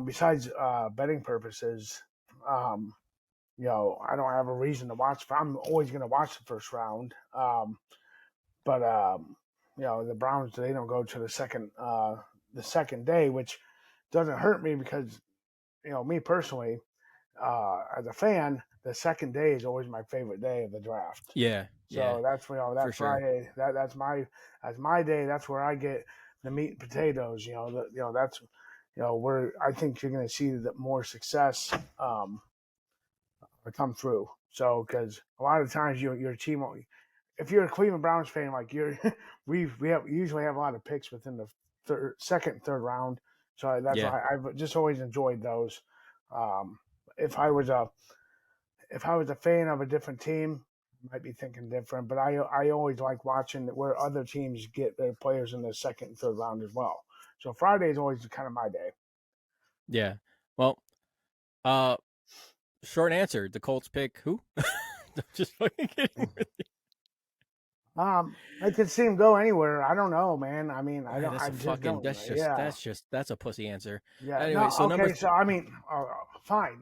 besides betting purposes, I don't have a reason to watch. I'm always going to watch the first round. But the Browns, they don't go to the second day, which doesn't hurt me because, me personally, as a fan, the second day is always my favorite day of the draft. Yeah. So that's that Friday. Sure. That's my day. That's where I get the meat and potatoes. That's where I think you're going to see the more success come through. So because a lot of times your team, if you're a Cleveland Browns fan, like we usually have a lot of picks within the second, third round. So that's why I've just always enjoyed those. If I was a fan of a different team, I might be thinking different. But I always like watching where other teams get their players in the second and third round as well. So Friday is always kind of my day. Yeah. Well, short answer: the Colts pick who? Just fucking kidding. I could see him go anywhere. I don't know, man. I mean, I don't. That's I a just fucking. don't. That's a pussy answer. Yeah. Anyway, No. so Okay. So I mean, fine.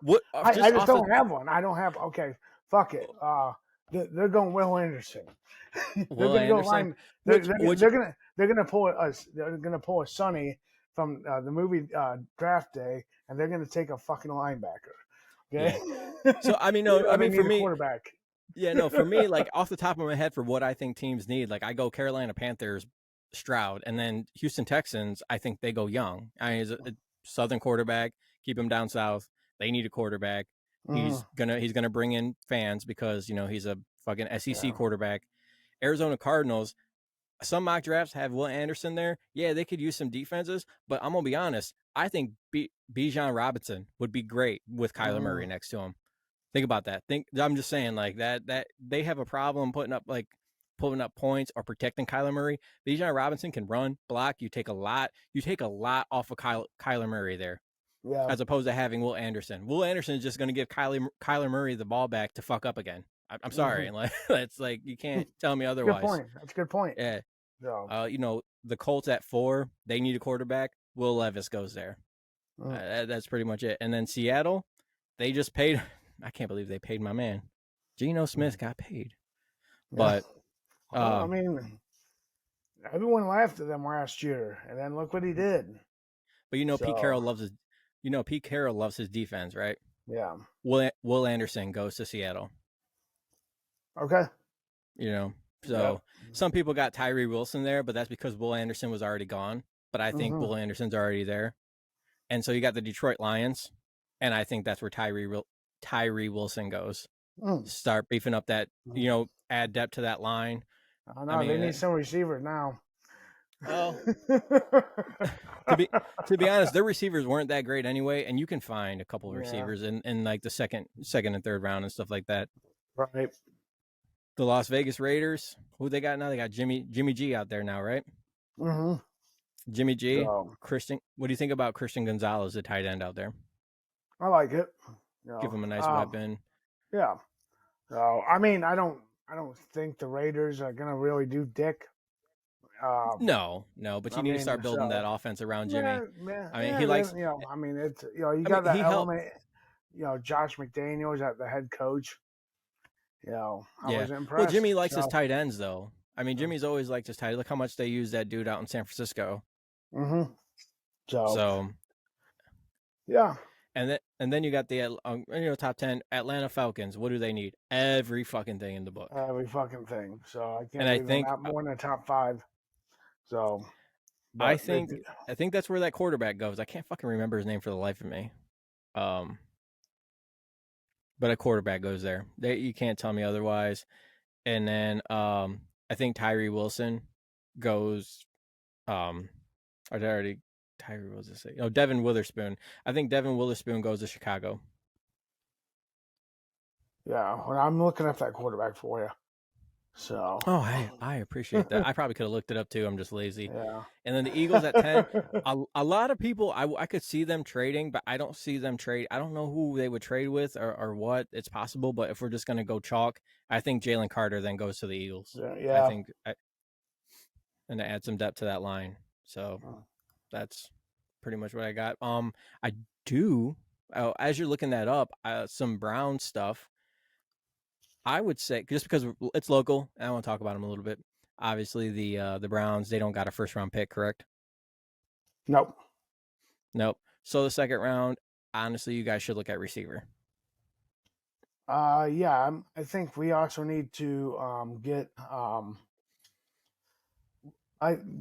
what? I just don't have one. I don't have. Okay. Fuck it. They're going Will Anderson. They're Will gonna go Anderson. line. They're gonna pull a Sonny from the movie Draft Day, and they're gonna take a fucking linebacker. Okay. Yeah. So I mean, no. I mean, for me, quarterback. Yeah, no, for me, like off the top of my head, for what I think teams need, like I go Carolina Panthers, Stroud, and then Houston Texans. I think they go young. I mean, he's a Southern quarterback. Keep him down south. They need a quarterback. He's gonna bring in fans because he's a fucking SEC quarterback. Arizona Cardinals. Some mock drafts have Will Anderson there. Yeah, they could use some defenses, but I'm gonna be honest. I think Bijan Robinson would be great with Kyler Murray next to him. Think about that. I'm just saying like that they have a problem putting up points or protecting Kyler Murray. Bijan Robinson can run, block. You take a lot off of Kyler Murray there. Yeah. As opposed to having Will Anderson. Will Anderson is just going to give Kyler Murray the ball back to fuck up again. I'm sorry. Like that's like you can't tell me otherwise. Good point. That's a good point. Yeah. So. The Colts at 4, they need a quarterback. Will Levis goes there. That's pretty much it. And then Seattle, they just paid. I can't believe they paid my man. Geno Smith got paid. But I mean, everyone laughed at them last year, and then look what he did. But Pete Carroll loves his defense, right? Yeah. Will Anderson goes to Seattle. Okay. So some people got Tyree Wilson there, but that's because Will Anderson was already gone. But I think Will Anderson's already there. And so you got the Detroit Lions, and I think that's where Tyree Wilson goes. Start beefing up that, add depth to that line. I know they need some receivers now. Well, to be honest, their receivers weren't that great anyway, and you can find a couple of receivers in like the second and third round and stuff like that. Right. The Las Vegas Raiders, who they got now? They got Jimmy G out there now, right? Mm-hmm. Jimmy G, Christian. What do you think about Christian Gonzalez, the tight end out there? I like it. Give him a nice weapon. Yeah. So I mean, I don't think the Raiders are gonna really do dick. No, but you need to start building that offense around Jimmy. He likes. I mean, it's you got that element. Josh McDaniels at the head coach. I was impressed. Well, Jimmy likes his tight ends, though. I mean, Jimmy's always liked his tight. Look how much they use that dude out in San Francisco. Mm-hmm. So. Yeah. And then you got the top 10 Atlanta Falcons. What do they need? Every fucking thing in the book. Every fucking thing. So I can't. And I think not more than the top 5. So. I think that's where that quarterback goes. I can't fucking remember his name for the life of me. But a quarterback goes there. You can't tell me otherwise. And then I think Tyree Wilson goes. Tyree was it? Oh, Devin Witherspoon. I think Devin Witherspoon goes to Chicago. Yeah, well, I'm looking up that quarterback for you. So. Oh, I appreciate that. I probably could have looked it up too. I'm just lazy. Yeah. And then the Eagles at 10. A lot of people, I could see them trading, but I don't see them trade. I don't know who they would trade with or what. It's possible, but if we're just going to go chalk, I think Jalen Carter then goes to the Eagles. Yeah. I think, and to add some depth to that line. So that's pretty much what I got. I do. As you're looking that up, some Brown stuff. I would say just because it's local, I want to talk about them a little bit. Obviously, the Browns, they don't got a first round pick, correct? Nope. So the second round, honestly, you guys should look at receiver. Yeah, I think we also need to get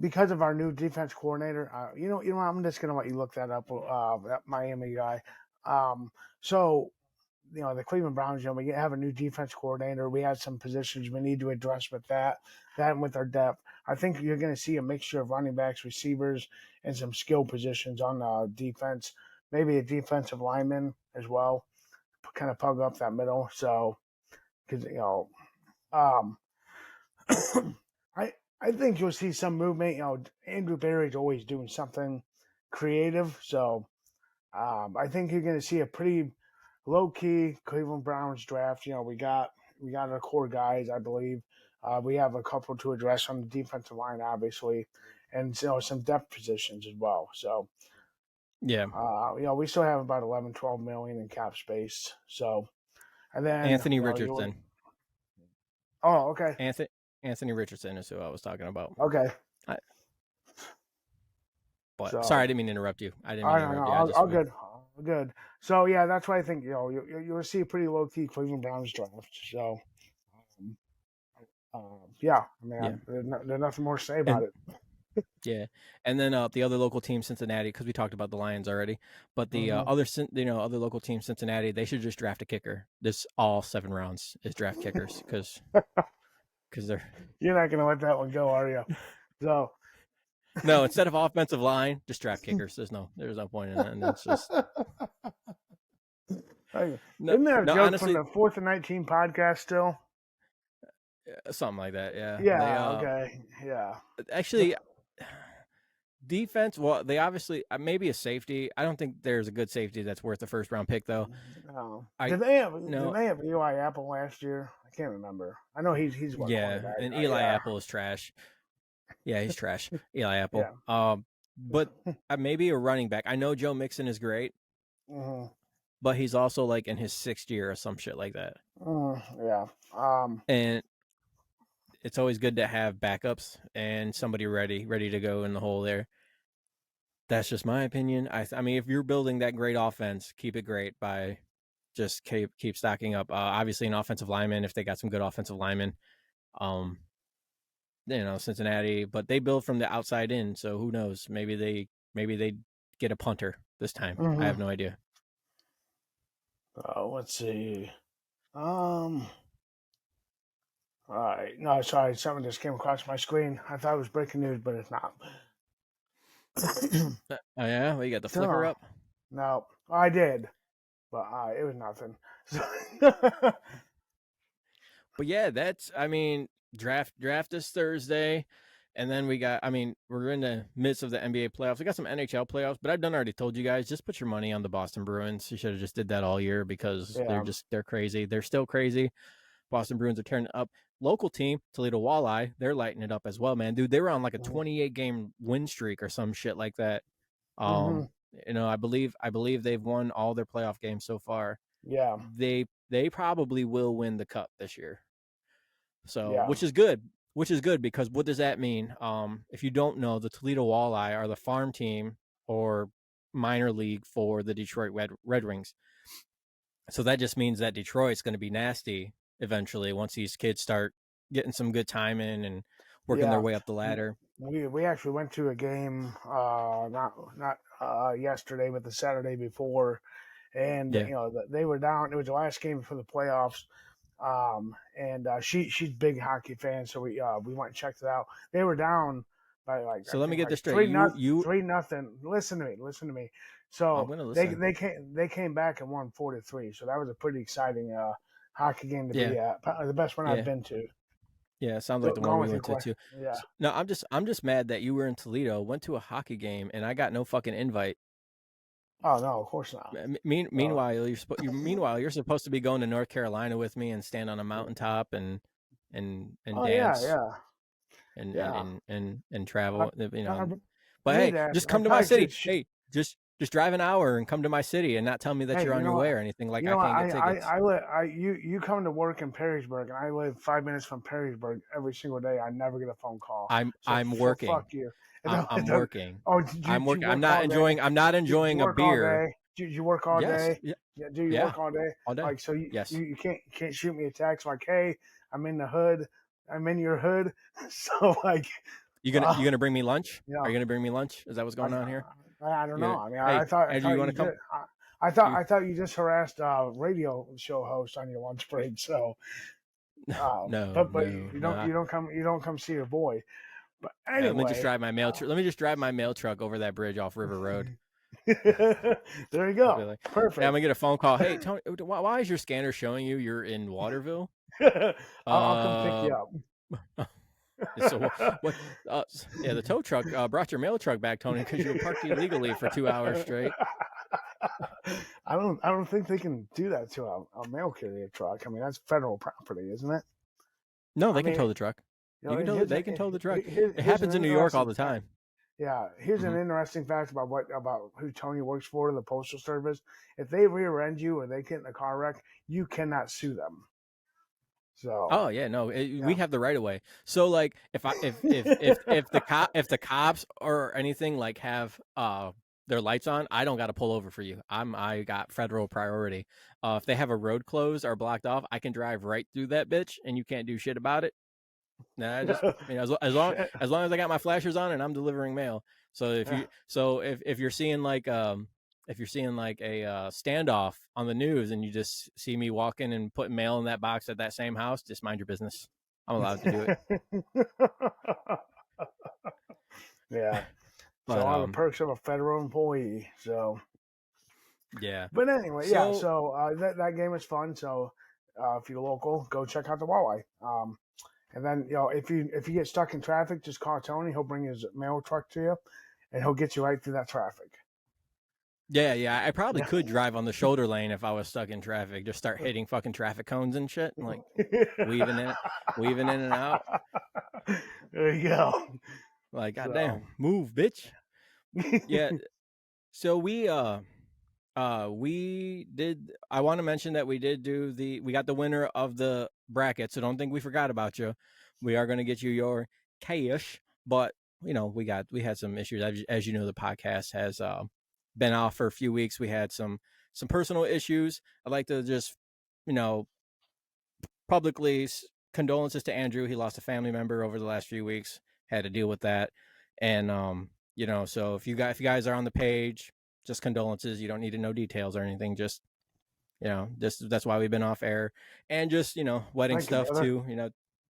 because of our new defense coordinator. I'm just gonna let you look that up. That Miami guy. So. The Cleveland Browns, we have a new defense coordinator. We had some positions we need to address with that and with our depth. I think you're going to see a mixture of running backs, receivers, and some skill positions on defense. Maybe a defensive lineman as well, kind of plug up that middle. So, because I think you'll see some movement. Andrew Berry's always doing something creative, so I think you're going to see a pretty low key Cleveland Browns draft. We got our core guys, I believe. We have a couple to address on the defensive line, obviously, and some depth positions as well. So Yeah. we still have about 11, 12 million in cap space. So, and then Anthony Richardson. Oh, okay. Anthony Richardson is who I was talking about. Okay. But sorry, I didn't mean to interrupt you. I didn't mean to interrupt you. All good. All good. So yeah, that's why I think you'll see a pretty low key Cleveland Browns draft. So yeah, I mean, there's nothing more to say about it. Yeah, and then the other local team, Cincinnati, because we talked about the Lions already. But the other local team, Cincinnati, they should just draft a kicker. This all 7 rounds is draft kickers because they're. You're not gonna let that one go, are you? So. No, instead of offensive line, just draft kickers. There's no point in that. And it's just. Isn't there a joke honestly, from the 4th and 19 podcast still? Something like that, yeah. Yeah, okay, yeah. Actually, defense, well, they obviously, maybe a safety. I don't think there's a good safety that's worth a first-round pick, though. No. Did they have Eli Apple last year? I can't remember. I know he's one. Yeah, and Eli Apple is trash. Yeah, he's trash. Eli Apple. Yeah. But maybe a running back. I know Joe Mixon is great, but he's also like in his 6th year or some shit like that. Yeah. And it's always good to have backups and somebody ready to go in the hole there. That's just my opinion. I mean, if you're building that great offense, keep it great by just keep stacking up. Obviously, an offensive lineman, if they got some good offensive linemen. Cincinnati, but they build from the outside in, so who knows? Maybe they get a punter this time. I have no idea. Let's see. All right. No, sorry, something just came across my screen. I thought it was breaking news, but it's not. Oh yeah, well, you got the flicker up? No, I did, but it was nothing. But yeah, draft this Thursday, and then we're in the midst of the NBA playoffs. We got some NHL playoffs, but I've already told you guys, just put your money on the Boston Bruins. You should have just did that all year because they're crazy. They're still crazy. Boston Bruins are tearing up. Local team, Toledo Walleye, they're lighting it up as well, man. Dude, they were on like a 28-game win streak or some shit like that. I believe they've won all their playoff games so far. Yeah. They probably will win the cup this year. So, which is good because what does that mean? If you don't know, the Toledo Walleye are the farm team or minor league for the Detroit Red Wings. So that just means that Detroit's going to be nasty eventually once these kids start getting some good time in and working their way up the ladder. We actually went to a game not yesterday, but the Saturday before, and they were down. It was the last game for the playoffs. And she's a big hockey fan, so we went and checked it out. They were down by let me get this straight. 3-0. Listen to me. So they came back and won 4-3. So that was a pretty exciting hockey game to be at. The best one I've been to. Yeah, it sounds like the one we went to too. Yeah. No, I'm just mad that you were in Toledo, went to a hockey game, and I got no fucking invite. Oh no, of course not. Meanwhile, you're supposed to be going to North Carolina with me and stand on a mountaintop and dance. And travel. But hey, just come to my city. Hey, just drive an hour and come to my city and not tell me that you're on your way or anything. Like I can't get tickets. You come to work in Perrysburg, and I live 5 minutes from Perrysburg every single day. I never get a phone call. I'm working. Fuck you. I'm working. Oh, I'm working. I'm not enjoying a beer. Do you work all day? Yeah. Do you work all day? All day. Like so, you can't shoot me a text like, "Hey, I'm in the hood. I'm in your hood." So like, you gonna bring me lunch? Yeah. Are you gonna bring me lunch? Is that what's going on here? I don't know. I mean, I thought you want to come. I thought you just harassed a radio show host on your lunch break. So no, but you don't come see your boy. But anyway, let me just drive my mail truck over that bridge off River Road. There you go. Perfect. Yeah, I'm gonna get a phone call. Hey, Tony, why is your scanner showing you're in Waterville? I'll come pick you up. So what? Yeah, the tow truck brought your mail truck back, Tony, because you were parked illegally for 2 hours straight. I don't think they can do that to a mail carrier truck. I mean, that's federal property, isn't it? No, they can tow the truck. You know, They can tow the truck. It happens in New York all the time. Yeah, here's an interesting fact about who Tony works for, the Postal Service. If they rear-end you or they get in a car wreck, you cannot sue them. So. Oh yeah, no, we have the right of way. So like, if the cops or anything like have their lights on, I don't got to pull over for you. I got federal priority. If they have a road closed or blocked off, I can drive right through that bitch, and you can't do shit about it. Nah, just as long as I got my flashers on and I'm delivering mail. So if you're seeing like a standoff on the news and you just see me walking and putting mail in that box at that same house, just mind your business. I'm allowed to do it. Yeah. But, so all the perks of a federal employee. So yeah. But anyway, yeah. So that game is fun. So if you're local, go check out the walleye. And then if you get stuck in traffic, just call Tony. He'll bring his mail truck to you, and he'll get you right through that traffic. Yeah. I probably could drive on the shoulder lane if I was stuck in traffic. Just start hitting fucking traffic cones and shit, and like weaving in and out. There you go. Like, goddamn, move, bitch. Yeah. So we did. I want to mention that we did we got the winner of the bracket. So don't think we forgot about you. We are going to get you your cash, but we had some issues. As you know, the podcast has been off for a few weeks. We had some personal issues. I'd like to just, publicly condolences to Andrew. He lost a family member over the last few weeks. Had to deal with that, and so if you guys are on the page, just condolences. You don't need to know details or anything. Just that's why we've been off air, and just wedding stuff too.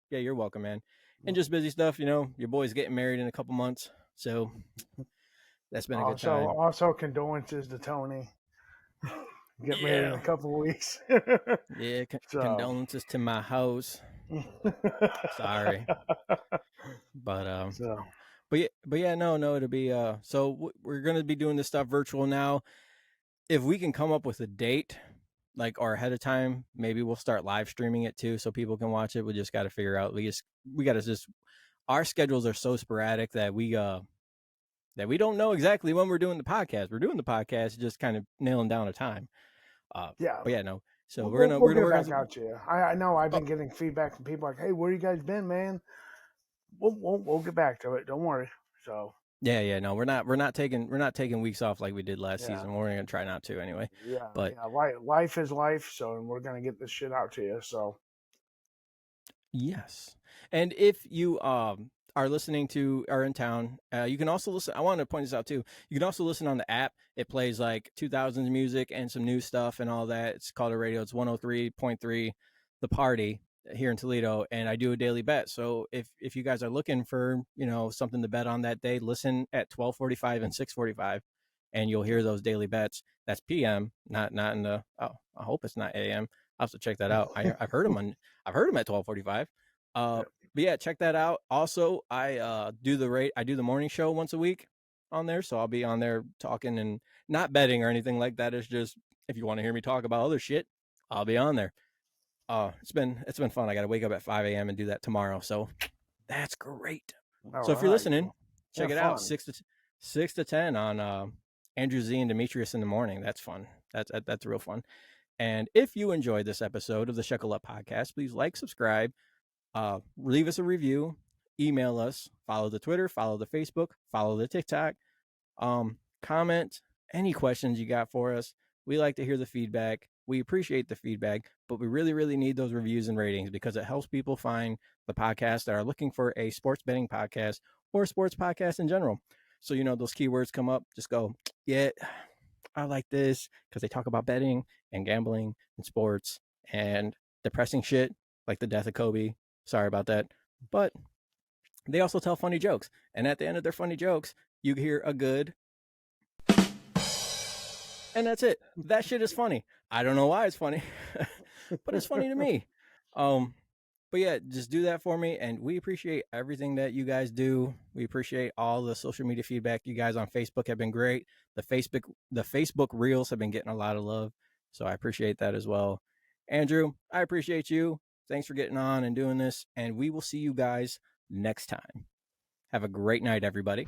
Yeah, you're welcome, man. And just busy stuff. Your boy's getting married in a couple months, so that's been a good time. Also, condolences to Tony. Get married in a couple of weeks. Yeah, condolences to my host. Sorry, but yeah, no, it'll be so we're gonna be doing this stuff virtual now. If we can come up with a date, or ahead of time, maybe we'll start live streaming it too, so people can watch it. We just got to figure out. Our schedules are so sporadic that we don't know exactly when we're doing the podcast. We're doing the podcast, just kind of nailing down a time. Yeah, but yeah, no. So we're gonna work back out to you. I know I've been getting feedback from people like, "Hey, where you guys been, man?" We'll get back to it. Don't worry. So yeah, no, we're not taking weeks off like we did last season. We're gonna try not to anyway. Yeah, but life is life. So we're gonna get this shit out to you. So yes, and if you are in town, you can also listen. I want to point this out too. You can also listen on the app. It plays like 2000s music and some new stuff and all that. It's called a radio. It's 103.3 The Party here in Toledo, and I do a daily bet. So if you guys are looking for something to bet on that day, listen at 12:45 and 6:45, and you'll hear those daily bets. That's PM, not in the. Oh, I hope it's not AM. I'll have to check that out. I've heard them at 12:45. But yeah, check that out. Also, I do the morning show once a week on there, so I'll be on there talking and not betting or anything like that. It's just if you want to hear me talk about other shit, I'll be on there. It's been fun. I got to wake up at 5 a.m. and do that tomorrow, so that's great. So if you're listening, check it out. 6 to 10 on Andrew Z and Demetrius in the morning. That's fun. That's real fun. And if you enjoyed this episode of the Shekel Up Podcast, please like, subscribe, leave us a review, email us, follow the Twitter, follow the Facebook, follow the TikTok, comment any questions you got for us. We like to hear the feedback. We appreciate the feedback, but we really, really need those reviews and ratings because it helps people find the podcast that are looking for a sports betting podcast or sports podcast in general. So, those keywords come up, just go, yeah, I like this because they talk about betting and gambling and sports and depressing shit like the death of Kobe. Sorry about that. But they also tell funny jokes. And at the end of their funny jokes, you hear a good. And that's it. That shit is funny. I don't know why it's funny, but it's funny to me. But yeah, just do that for me, and we appreciate everything that you guys do. We appreciate all the social media feedback. You guys on Facebook have been great. The Facebook Reels have been getting a lot of love, so I appreciate that as well. Andrew, I appreciate you. Thanks for getting on and doing this, and we will see you guys next time. Have a great night, everybody.